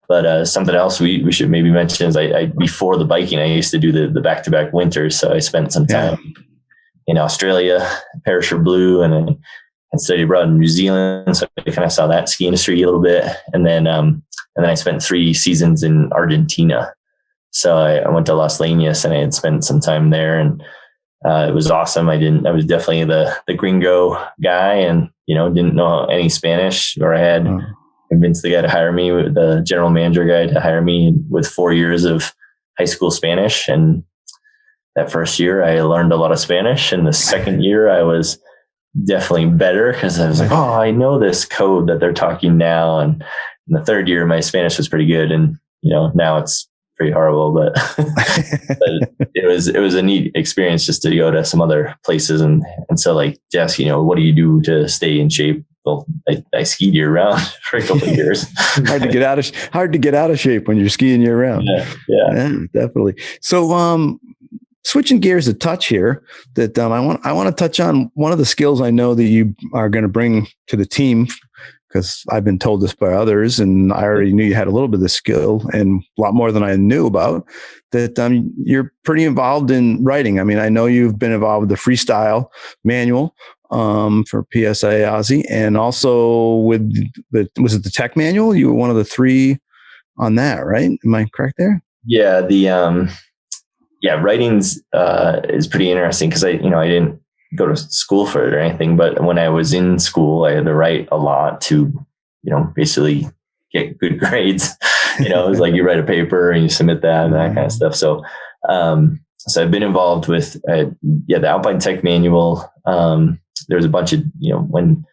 But something else we should maybe mention is I before the biking, I used to do the back-to-back winters. So I spent some time in Australia, Perisher Blue, and then I studied abroad in New Zealand. So I kind of saw that ski industry a little bit. And then I spent 3 seasons in Argentina. So I went to Las Leñas and I had spent some time there, and it was awesome. I was definitely the gringo guy, and, didn't know any Spanish, or I had convinced the guy to hire me, the general manager guy to hire me with 4 years of high school Spanish. And that first year I learned a lot of Spanish. And the second year I was definitely better because I was like, oh, I know this code that they're talking now. And in the third year, my Spanish was pretty good. And, now it's pretty horrible, but, but it was a neat experience just to go to some other places. And so like, Jess, what do you do to stay in shape? Well, I skied year round for a couple of years. hard to get out of shape when you're skiing year round. Yeah, definitely. So, switching gears a touch here, that I want to touch on one of the skills I know that you are going to bring to the team, because I've been told this by others, and I already knew you had a little bit of this skill and a lot more than I knew about, that you're pretty involved in writing. I mean, I know you've been involved with the freestyle manual for PSIA AASI, and also with was it the tech manual? You were one of the 3 on that, right? Am I correct there? Yeah, writing's is pretty interesting because I didn't go to school for it or anything, but when I was in school, I had to write a lot to, basically get good grades. It was like you write a paper and you submit that and that kind of stuff. So, so I've been involved with, the Alpine Tech Manual. There was a bunch of, when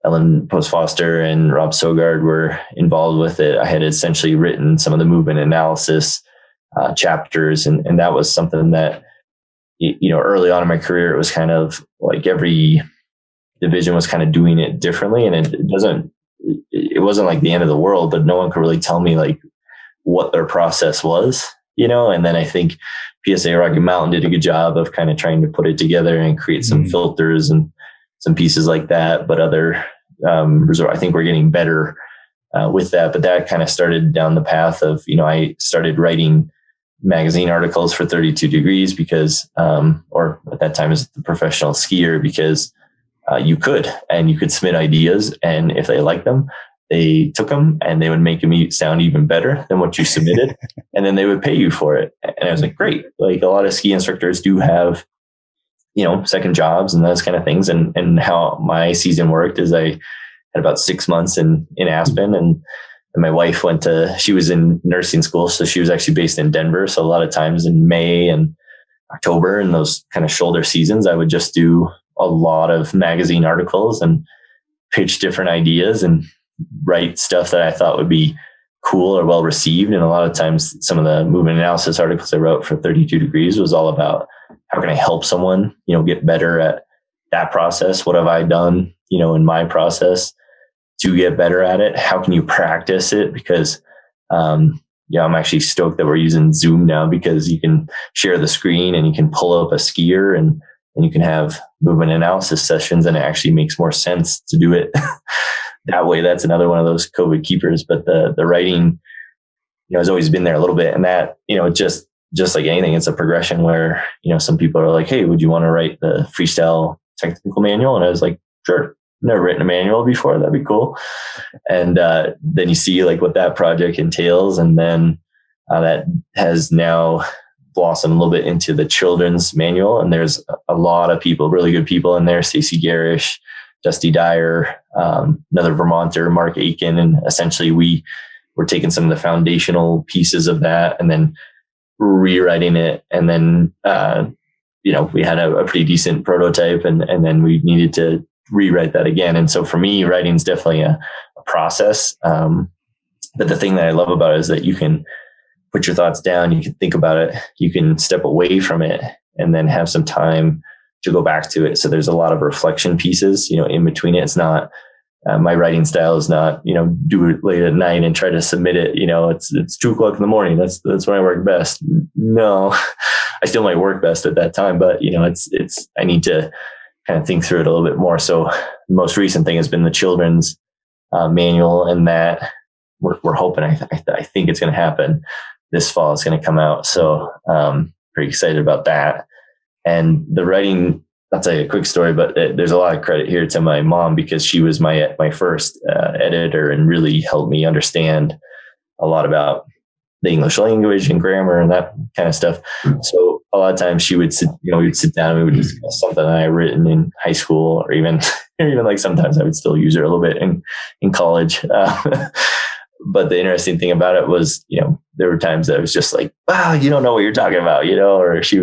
Ellen Post-Foster and Rob Sogard were involved with it, I had essentially written some of the movement analysis chapters. And that was something that, early on in my career, it was kind of like every division was kind of doing it differently. And it wasn't like the end of the world, but no one could really tell me like what their process was, and then I think PSA Rocky Mountain did a good job of kind of trying to put it together and create some filters and some pieces like that. But other I think we're getting better with that. But that kind of started down the path of, I started writing magazine articles for 32 Degrees because, or at that time as the professional skier, because you could submit ideas, and if they liked them, they took them and they would make them sound even better than what you submitted. And then they would pay you for it. And I was like, great. Like a lot of ski instructors do have, second jobs and those kind of things. And how my season worked is I had about 6 months in Aspen, and my wife she was in nursing school. So she was actually based in Denver. So a lot of times in May and October and those kind of shoulder seasons, I would just do a lot of magazine articles and pitch different ideas and write stuff that I thought would be cool or well received. And a lot of times some of the movement analysis articles I wrote for 32 Degrees was all about how can I help someone, get better at that process? What have I done, in my process to get better at it? How can you practice it? Because, I'm actually stoked that we're using Zoom now, because you can share the screen and you can pull up a skier and you can have movement analysis sessions, and it actually makes more sense to do it that way. That's another one of those COVID keepers. But the writing, has always been there a little bit. And that, just like anything, it's a progression where, some people are like, hey, would you want to write the freestyle technical manual? And I was like, sure. Never written a manual before. That'd be cool. And then you see like what that project entails. And then that has now blossomed a little bit into the children's manual. And there's a lot of people, really good people in there. Stacey Garish, Dusty Dyer, another Vermonter, Mark Aiken. And essentially we're taking some of the foundational pieces of that and then rewriting it. And then, we had a pretty decent prototype, and then we needed to rewrite that again. And so for me, writing is definitely a process. But the thing that I love about it is that you can put your thoughts down, you can think about it, you can step away from it, and then have some time to go back to it. So there's a lot of reflection pieces, in between it. It's not, my writing style is not, do it late at night and try to submit it. It's 2:00 in the morning. That's when I work best. No, I still might work best at that time, but I need to kind of think through it a little bit more. So the most recent thing has been the children's manual, and that we're hoping, I think it's going to happen this fall. It's going to come out. So pretty excited about that. And the writing, I'll tell you a quick story, but there's a lot of credit here to my mom, because she was my first editor and really helped me understand a lot about the English language and grammar and that kind of stuff. So a lot of times she would sit, we'd sit down and we would discuss something that I had written in high school, or even like sometimes I would still use her a little bit in college. But the interesting thing about it was, there were times that I was just like, wow, you don't know what you're talking about, or she,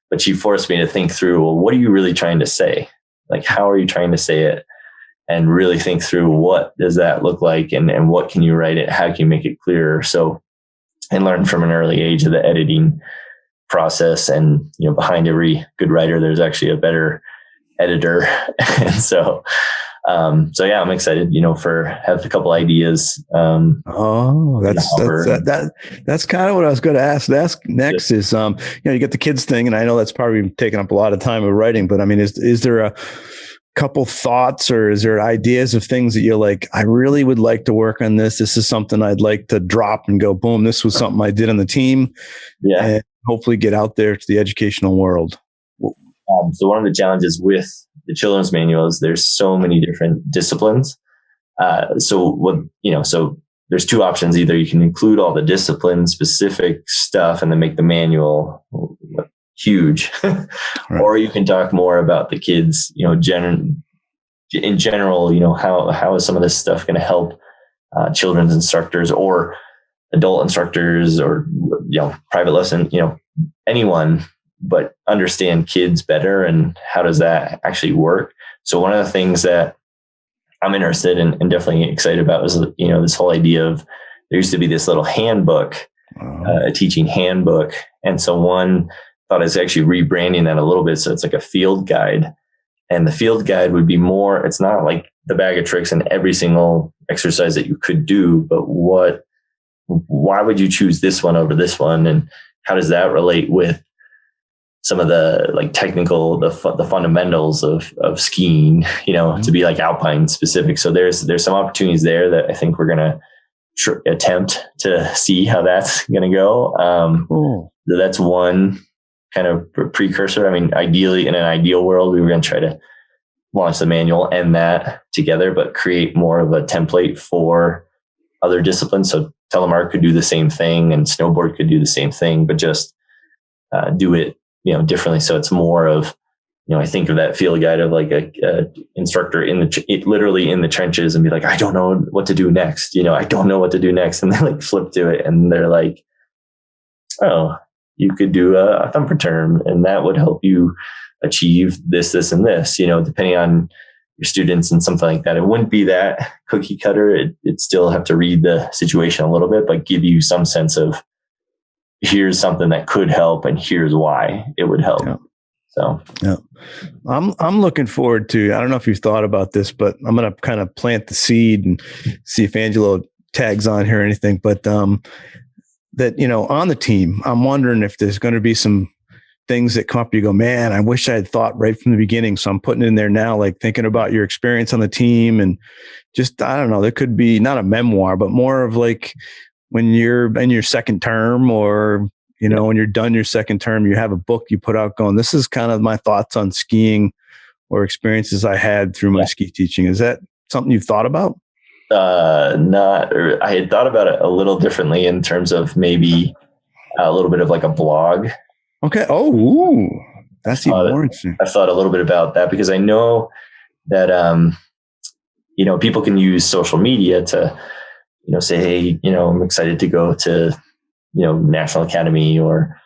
but she forced me to think through, well, what are you really trying to say? Like, how are you trying to say it? And really think through, what does that look like? And what can you write it? How can you make it clearer? So, and learn from an early age of the editing process. And, behind every good writer, there's actually a better editor. And so yeah, I'm excited, have a couple ideas. That's kind of what I was going to ask next is, you get the kids thing, and I know that's probably taken up a lot of time of writing, but I mean, is there a couple thoughts, or is there ideas of things that you're like, I really would like to work on this. This is something I'd like to drop and go, boom, this was something I did on the team. Yeah. And hopefully get out there to the educational world. So one of the challenges with the children's manual is there's so many different disciplines. So there's two options. Either you can include all the discipline specific stuff and then make the manual huge, right, or you can talk more about the kids, in general, how is some of this stuff going to help children's instructors or adult instructors, or, private lesson, anyone, but understand kids better, and how does that actually work? So one of the things that I'm interested in and definitely excited about is, this whole idea of, there used to be this little handbook, a teaching handbook. And so one thought is actually rebranding that a little bit. So it's like a field guide, and the field guide would be more, it's not like the bag of tricks and every single exercise that you could do, but why would you choose this one over this one? And how does that relate with some of the like technical, the fundamentals of skiing, to be like Alpine specific. So there's some opportunities there that I think we're going to attempt to see how that's going to go. So that's one kind of precursor. I mean, ideally, in an ideal world, we were going to try to launch the manual and that together, but create more of a template for other disciplines. So telemark could do the same thing, and snowboard could do the same thing, but just do it, differently. So it's more of, I think of that field guide of like a instructor literally in the trenches, and be like, I don't know what to do next. I don't know what to do next. And they like flip to it, and they're like, oh, you could do a thumb return, and that would help you achieve this, this, and this, depending on your students and something like that. It wouldn't be that cookie cutter. It'd still have to read the situation a little bit, but give you some sense of, here's something that could help, and here's why it would help. Yeah. So, yeah, I'm looking forward to, I don't know if you've thought about this, but I'm going to kind of plant the seed and see if Angelo tags on here or anything. But that, on the team, I'm wondering if there's going to be some things that come up. You go, man, I wish I had thought right from the beginning. So I'm putting it in there now, like thinking about your experience on the team, and just, I don't know, there could be not a memoir, but more of like when you're in your second term, or, when you're done your second term, you have a book you put out going, this is kind of my thoughts on skiing or experiences I had through my ski teaching. Is that something you've thought about? I had thought about it a little differently in terms of maybe a little bit of like a blog. Okay. Oh, ooh, that's even more interesting. I thought a little bit about that because I know that, people can use social media to, say, hey, I'm excited to go to, National Academy or,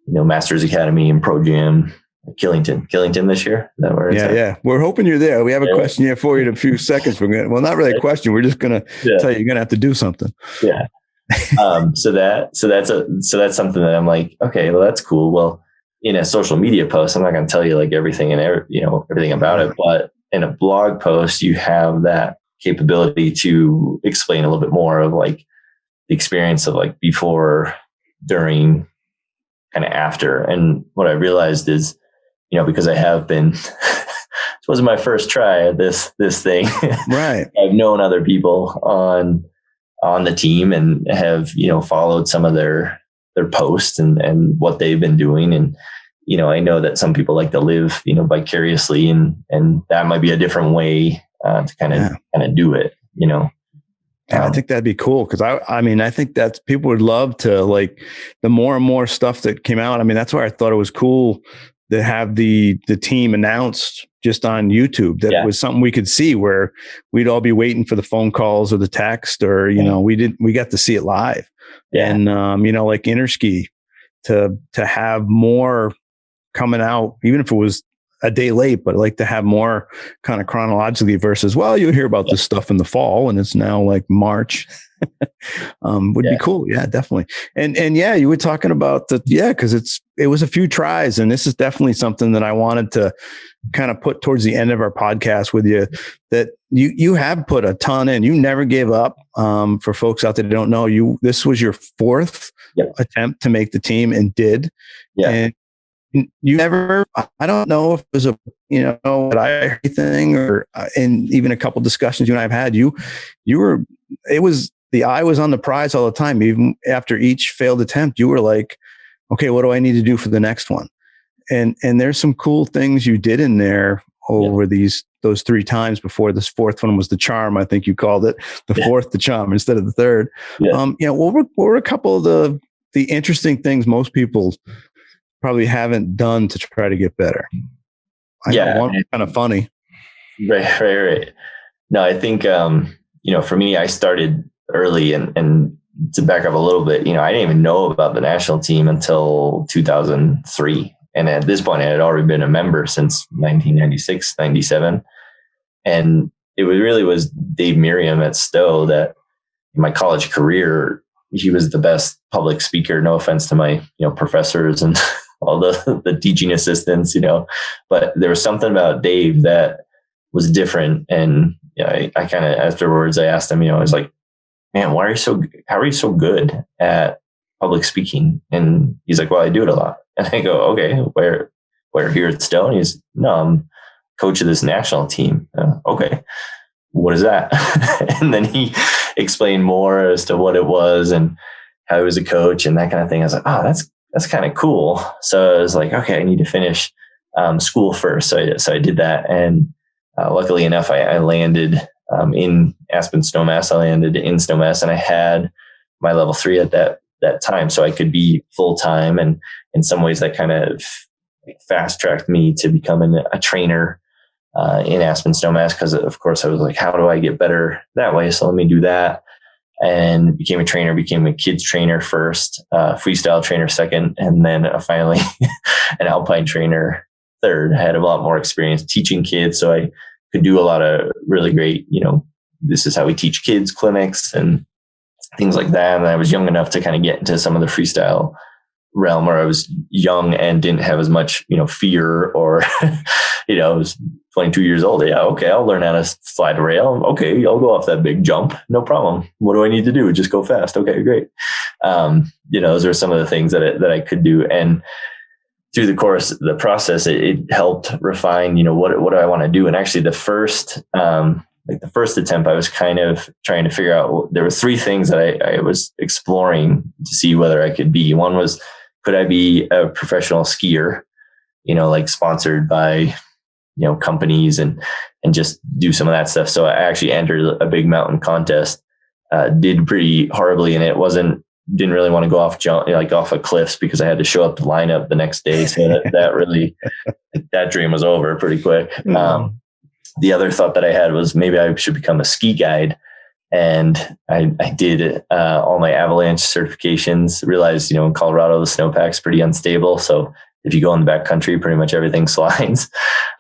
Masters Academy and Pro Gym. Killington this year. Is that where it's at? Yeah. We're hoping you're there. We have a question here for you in a few seconds. Not really a question. We're just going to tell you, you're going to have to do something. Yeah. So that's something that I'm like, okay, well, that's cool. Well, in a social media post, I'm not going to tell you like everything and everything about it, but in a blog post, you have that capability to explain a little bit more of like the experience of like before, during, kind of after. And what I realized is, because I have been, this wasn't my first try at this thing. Right. I've known other people on the team and have, followed some of their posts and what they've been doing. And, I know that some people like to live, vicariously, and that might be a different way to kind of do it, I think that'd be cool. Cause I think that people would love to, like, the more and more stuff that came out. I mean, that's why I thought it was cool to have the team announced just on YouTube. That was something we could see, where we'd all be waiting for the phone calls or the text, or, we got to see it live. Yeah. And, like Interski, to have more coming out, even if it was a day late, but like to have more kind of chronologically versus, well, you'll hear about this stuff in the fall and it's now like March. Would be cool. Yeah, definitely. And you were talking about cause it was a few tries, and this is definitely something that I wanted to kind of put towards the end of our podcast with you, that you have put a ton in. You never gave up. For folks out there that don't know, this was your fourth attempt to make the team, and did. Yeah. And you never, I don't know if it was what I thing, or and even a couple discussions you and I have had, the eye was on the prize all the time. Even after each failed attempt, you were like, okay, what do I need to do for the next one? And there's some cool things you did in there over those three times before this fourth one was the charm. I think you called it the fourth, the charm, instead of the third. Yeah. What were a couple of the interesting things most people probably haven't done to try to get better? One kind of funny. Right. No, I think, for me, I started early, and to back up a little bit, I didn't even know about the national team until 2003. And at this point, I had already been a member since 1996, 97. And it was Dave Merriam at Stowe that in my college career, he was the best public speaker. No offense to my, professors and all the teaching assistants, but there was something about Dave that was different. And I kind of, afterwards, I asked him, I was like, man, how are you so good at public speaking? And he's like, well, I do it a lot. And I go, okay, where here at Stowe? And he's, no, I'm coach of this national team. Okay, what is that? And then he explained more as to what it was and how he was a coach and that kind of thing. I was like, oh, that's kind of cool. So I was like, okay, I need to finish school first. So I did that. And luckily enough, I landed in Aspen Snowmass. I landed in Snowmass, and I had my level 3 at that time. So I could be full time. And in some ways that kind of fast tracked me to becoming a trainer in Aspen Snowmass. Cause of course I was like, how do I get better that way? So let me do that. And became a kids trainer first, freestyle trainer second, and then finally an alpine trainer third. I had a lot more experience teaching kids, so I could do a lot of really great, this is how we teach kids clinics and things like that. And I was young enough to kind of get into some of the freestyle realm, where I was young and didn't have as much, fear, or, I was 22 years old. Yeah. Okay. I'll learn how to slide a rail. Okay. I'll go off that big jump. No problem. What do I need to do? Just go fast. Okay, great. Those are some of the things that I could do. And through the process, it helped refine, what do I want to do? And actually the first attempt, I was kind of trying to figure out, there were three things that I was exploring to see whether I could be. One was, could I be a professional skier, like sponsored by, companies and just do some of that stuff. So I actually entered a big mountain contest, did pretty horribly in it. Didn't really want to go off of cliffs because I had to show up to line up the next day. So that really, that dream was over pretty quick. The other thought that I had was maybe I should become a ski guide. And I did all my avalanche certifications, realized, in Colorado, the snowpack's pretty unstable. So if you go in the backcountry, pretty much everything slides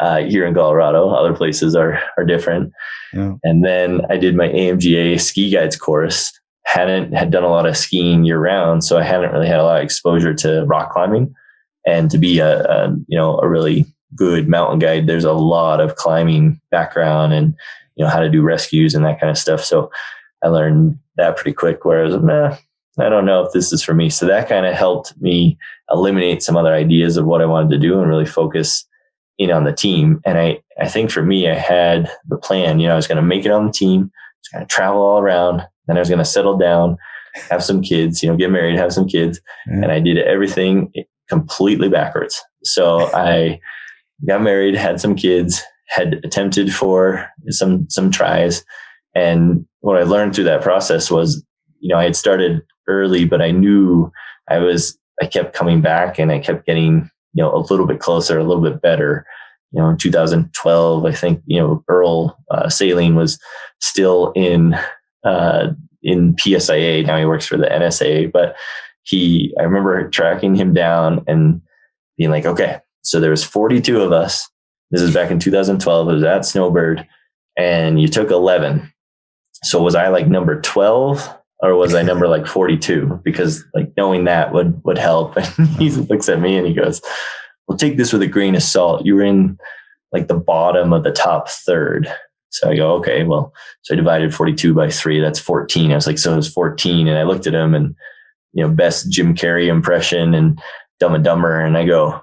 here in Colorado. Other places are different. Yeah. And then I did my AMGA ski guides course. Had done a lot of skiing year round, so I hadn't really had a lot of exposure to rock climbing. And to be a really good mountain guide, there's a lot of climbing background and how to do rescues and that kind of stuff. So I learned that pretty quick. Where I was like, I don't know if this is for me. So that kind of helped me eliminate some other ideas of what I wanted to do and really focus in on the team. And I think for me, I had the plan. I was going to make it on the team. I was going to travel all around. Then I was going to settle down, have some kids, get married, have some kids. Yeah. And I did everything completely backwards. So I got married, had some kids, had attempted for some tries. And what I learned through that process was, I had started early, but I knew I kept coming back and I kept getting, a little bit closer, a little bit better. In 2012, I think, Earl Saline was still in PSIA. Now he works for the NSA, but I remember tracking him down and being like, okay, so there was 42 of us. This is back in 2012. It was at Snowbird and you took 11. So was I like number 12 or was I number 42? Because knowing that would help. And he looks at me and he goes, well, take this with a grain of salt. You were in the bottom of the top third. So I go, okay, well, so I divided 42 by 3. That's 14. I was like, so it was 14. And I looked at him and, best Jim Carrey impression and Dumb and Dumber. And I go,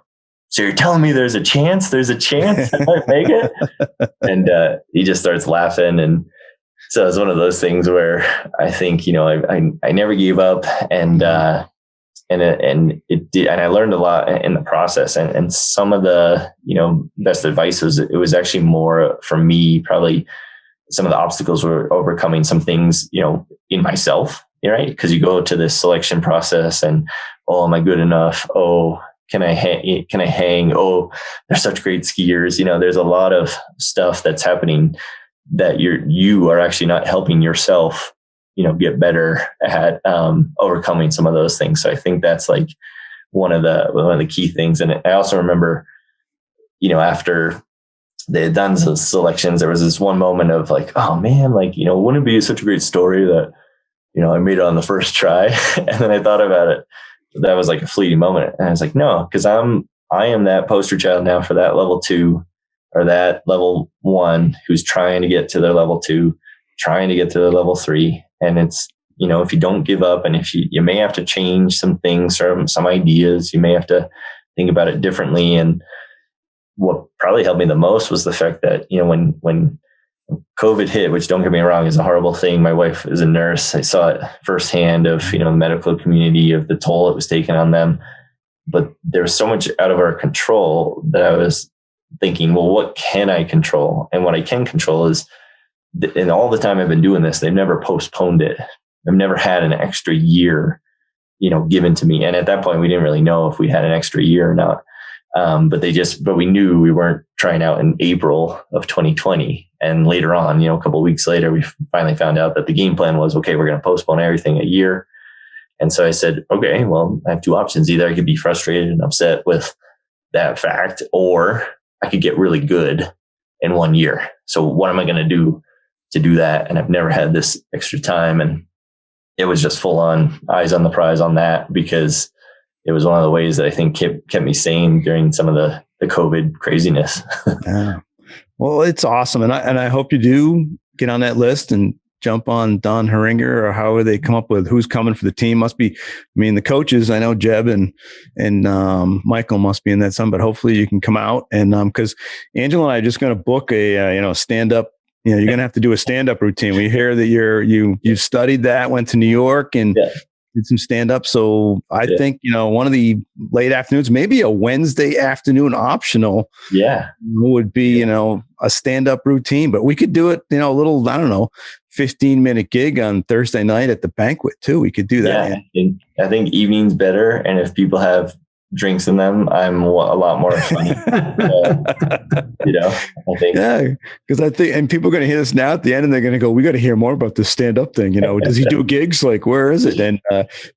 so you're telling me there's a chance I might make it? And he just starts laughing. And so it's one of those things where I think, I never gave up and it did, and I learned a lot in the process. And some of the, best advice it was actually more for me, probably some of the obstacles were overcoming some things, in myself, right? Because you go to this selection process and, oh, am I good enough? Oh, can I hang? Oh, they're such great skiers. There's a lot of stuff that's happening that you are actually not helping yourself, get better at overcoming some of those things. So I think that's one of the key things. And I also remember, after they had done the selections, there was this one moment of oh man, wouldn't it be such a great story that, I made it on the first try. And then I thought about it. That was a fleeting moment. And I was like, no, because I am that poster child now for that level 2 or that level 1 who's trying to get to their level 2, trying to get to their level 3. And it's, if you don't give up and if you may have to change some things or some ideas, you may have to think about it differently. And what probably helped me the most was the fact that, when COVID hit, which don't get me wrong, is a horrible thing. My wife is a nurse. I saw it firsthand of, the medical community, of the toll it was taking on them. But there was so much out of our control that I was thinking, well, what can I control? And what I can control is, and all the time I've been doing this, they've never postponed it. I've never had an extra year, given to me. And at that point, we didn't really know if we had an extra year or not. But we knew we weren't trying out in April of 2020. And later on, a couple of weeks later, we finally found out that the game plan was, okay, we're going to postpone everything a year. And so I said, okay, well, I have two options. Either I could be frustrated and upset with that fact, or I could get really good in 1 year. So what am I going to do to do that? And I've never had this extra time. And it was just full on eyes on the prize on that, because it was one of the ways that I think kept me sane during some of the COVID craziness. Yeah. Well, it's awesome. And I hope you do get on that list and jump on Don Heringer, or how would they come up with who's coming for the team? Must be, the coaches, I know Jeb and Michael must be in that some, but hopefully you can come out. And because Angelo and I are just going to book a stand up. You're going to have to do a stand up routine. We hear that you studied that, went to New York and did some stand up. So I think, one of the late afternoons, maybe a Wednesday afternoon optional would be, a stand up routine, but we could do it, a little, I don't know, 15-minute gig on Thursday night at the banquet too. We could do that. Yeah, I think evening's better. And if people have drinks in them, I'm a lot more funny. I think. Yeah, because I think, and people are going to hear this now at the end, and they're going to go, "We got to hear more about this stand-up thing." Does he do gigs? Like, where is it? And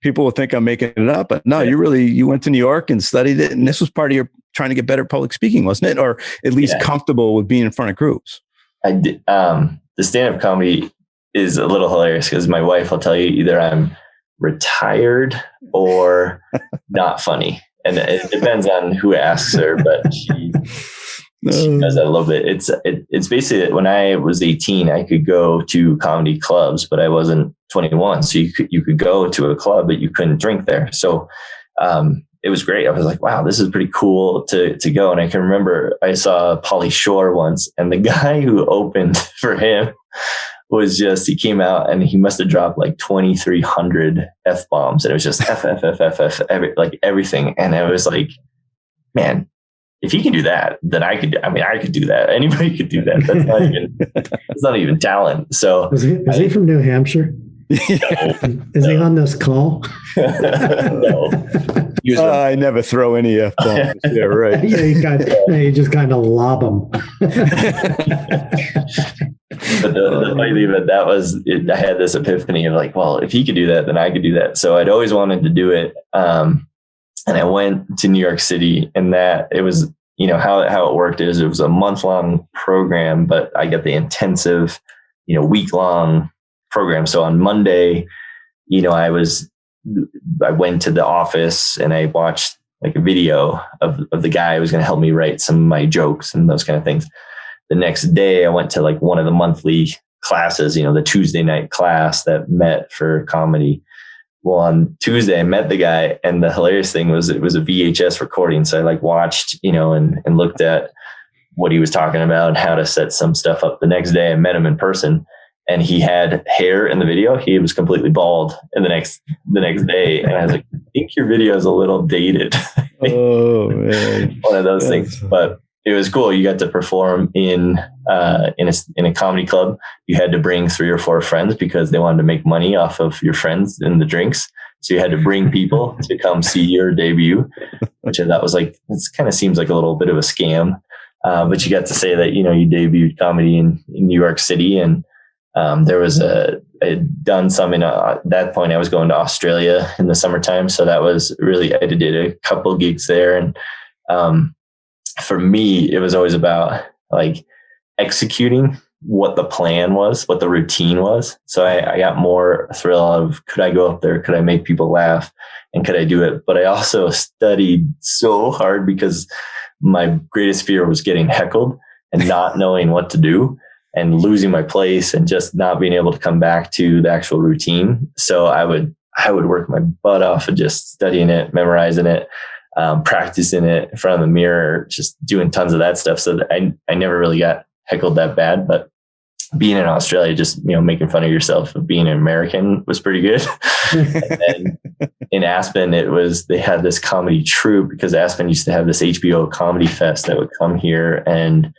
people will think I'm making it up, but no, you went to New York and studied it, and this was part of your trying to get better public speaking, wasn't it, or at least comfortable with being in front of groups? I did. The stand-up comedy is a little hilarious because my wife will tell you either I'm retired or not funny. And it depends on who asks her, but she does that a little bit. It's basically that when I was 18, I could go to comedy clubs, but I wasn't 21. So you could go to a club, but you couldn't drink there. So it was great. I was like, wow, this is pretty cool to go. And I can remember I saw Pauly Shore once, and the guy who opened for him was he came out and he must have dropped like 2,300 F-bombs. And it was just F, like everything. And I was like, man, if he can do that, then I could do that. Anybody could do that. That's not even talent. So is he from New Hampshire? Is he on this call? No. I never throw any F-bombs. Yeah, right. You just kind of lob them. But the funny thing about that was I had this epiphany of like, well, if he could do that, then I could do that. So I'd always wanted to do it. And I went to New York City, and that it was, how it worked is it was a month-long program, but I got the intensive, week-long program. So on Monday, I went to the office and I watched like a video of the guy who was going to help me write some of my jokes and those kind of things. The next day I went to like one of the monthly classes, the Tuesday night class that met for comedy. Well, on Tuesday I met the guy, and the hilarious thing was it was a VHS recording. So I like watched, and looked at what he was talking about and how to set some stuff up. The next day I met him in person, and he had hair in the video. He was completely bald in the next day. And I was like, I think your video is a little dated. Oh, man. One of those things. But it was cool. You got to perform in a comedy club. You had to bring 3 or 4 friends because they wanted to make money off of your friends and the drinks. So you had to bring people to come see your debut, which I thought was like, it kind of seems like a little bit of a scam. But you got to say that, you debuted comedy in New York City. And there was I had done some at that point. I was going to Australia in the summertime. So that was really, I did a couple gigs there. And for me, it was always about like executing what the plan was, what the routine was. So I got more thrill of, could I go up there? Could I make people laugh? And could I do it? But I also studied so hard because my greatest fear was getting heckled and not knowing what to do and losing my place and just not being able to come back to the actual routine. So I would work my butt off of just studying it, memorizing it, practicing it in front of the mirror, just doing tons of that stuff. So that I never really got heckled that bad, but being in Australia, just, making fun of yourself of being an American was pretty good. And then in Aspen, they had this comedy troupe because Aspen used to have this HBO comedy fest that would come here, and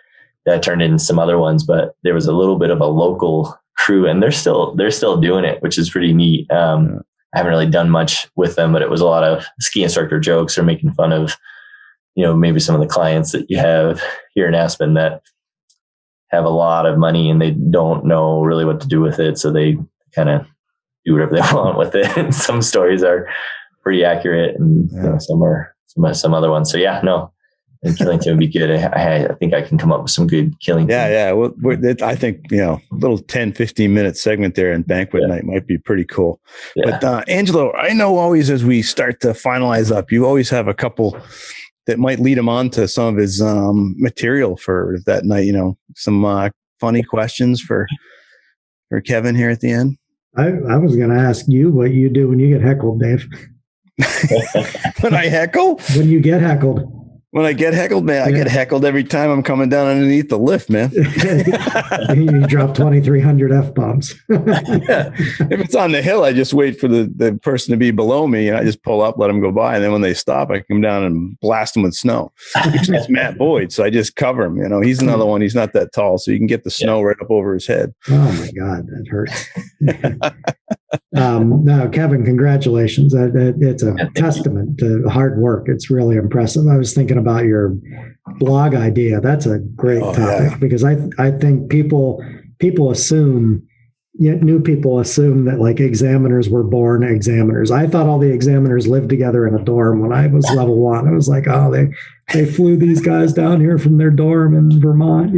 that turned into some other ones, but there was a little bit of a local crew, and they're still doing it, which is pretty neat. I haven't really done much with them, but it was a lot of ski instructor jokes or making fun of, maybe some of the clients that you have here in Aspen that have a lot of money and they don't know really what to do with it. So they kind of do whatever they want with it. And some stories are pretty accurate, and some are some other ones. So and Killington would be good. I think I can come up with some good Killington. Yeah. Well, I think, a little 10, 15-minute segment there in banquet night might be pretty cool. Yeah. But Angelo, I know always as we start to finalize up, you always have a couple that might lead him on to some of his material for that night, some funny questions for for Kevin here at the end? I was going to ask you what you do when you get heckled, Dave. When I heckle? When you get heckled. When I get heckled, man, I get heckled every time I'm coming down underneath the lift, man. You drop 2,300 F-bombs. Yeah. If it's on the hill, I just wait for the person to be below me, and I just pull up, let them go by. And then when they stop, I come down and blast them with snow. It's Matt Boyd, so I just cover him. You know, he's another one. He's not that tall, so you can get the snow right up over his head. Oh, my God, that hurts. No, Kevin, congratulations. It's a testament to hard work. It's really impressive. I was thinking about your blog idea. That's a great topic because I think people assume, new people assume that like examiners were born examiners. I thought all the examiners lived together in a dorm when I was level 1. I was like, oh, they flew these guys down here from their dorm in Vermont,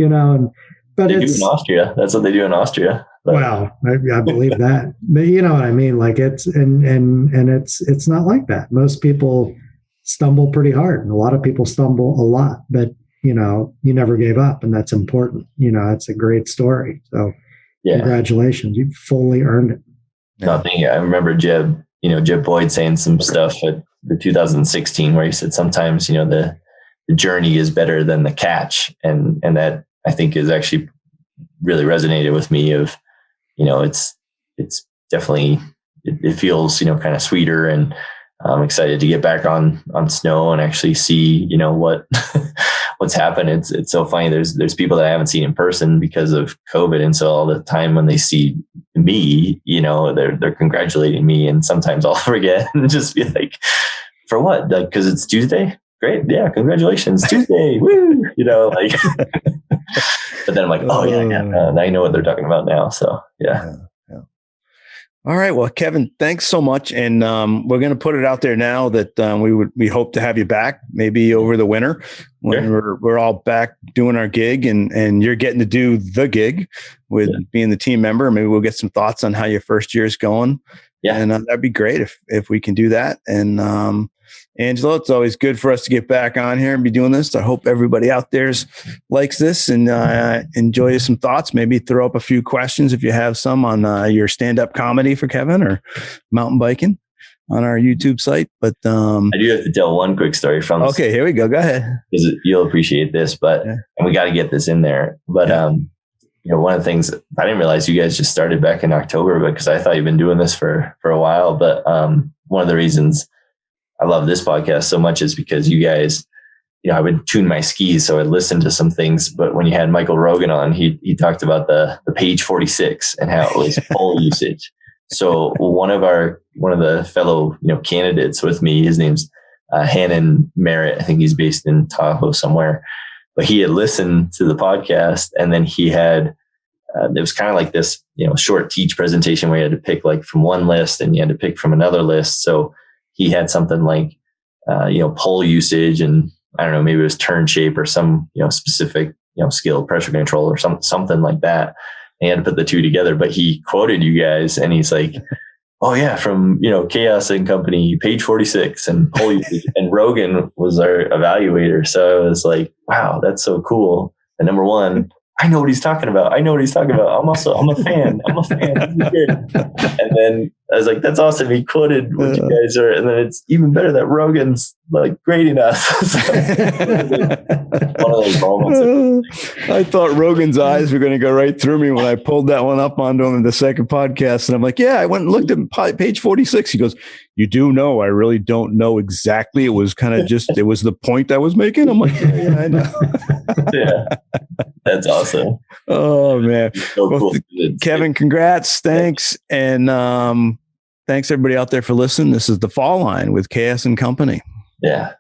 but they do in Austria. That's what they do in Austria. But. Wow, I believe that. But you know what I mean? Like it's it's not like that. Most people stumble pretty hard, and a lot of people stumble a lot. But you never gave up, and that's important. It's a great story. So congratulations, you fully earned it. No, I remember Jeb Boyd saying some stuff at the 2016 where he said sometimes the journey is better than the catch, and that I think is actually really resonated with me. Of it's definitely it feels kind of sweeter, and I'm excited to get back on snow and actually see what's happened. It's so funny. There's people that I haven't seen in person because of COVID, and so all the time when they see me, they're congratulating me, and sometimes I'll forget and just be like, for what? Like, because it's Tuesday. Great, yeah, congratulations, Tuesday, woo! But then I'm like, oh yeah, now I know what they're talking about now. So yeah. All right. Well, Kevin, thanks so much. And we're going to put it out there now that we hope to have you back maybe over the winter when we're all back doing our gig and you're getting to do the gig with being the team member. Maybe we'll get some thoughts on how your first year is going. Yeah. And that'd be great if we can do that. And Angelo, it's always good for us to get back on here and be doing this. I hope everybody out there likes this and enjoy some thoughts. Maybe throw up a few questions if you have some on your stand-up comedy for Kevin or mountain biking on our YouTube site. But I do have to tell one quick story from this. Okay, here we go. Go ahead. Because you'll appreciate this, and we got to get this in there. But one of the things I didn't realize you guys just started back in October, because I thought you've been doing this for a while. But one of the reasons I love this podcast so much is because you guys, I would tune my skis, so I'd listen to some things. But when you had Michael Rogan on, he talked about the page 46 and how it was pole usage. So one of the fellow candidates with me, his name's Hannon Merritt. I think he's based in Tahoe somewhere. But he had listened to the podcast, and then he had it was kind of like this short teach presentation where you had to pick like from one list and you had to pick from another list. So he had something like, pole usage, and I don't know, maybe it was turn shape or some, specific, skill, pressure control or something like that. And he had to put the two together, but he quoted you guys and he's like, oh yeah, from, Chaos and Company, page 46 and pole usage. And Rogan was our evaluator. So I was like, wow, that's so cool. And number one, I know what he's talking about. I'm a fan. And then I was like, that's awesome. He quoted what you guys are. And then it's even better that Rogan's like grading us. One of those moments. I thought Rogan's eyes were going to go right through me when I pulled that one up onto him in the second podcast. And I'm like, yeah, I went and looked at page 46. He goes, you do know, I really don't know exactly. It was kind of it was the point I was making. I'm like, yeah, I know. Yeah. That's awesome. Oh man. So cool. Kevin, congrats. Thanks. And thanks everybody out there for listening. This is The Fall Line with Chaos and Company. Yeah.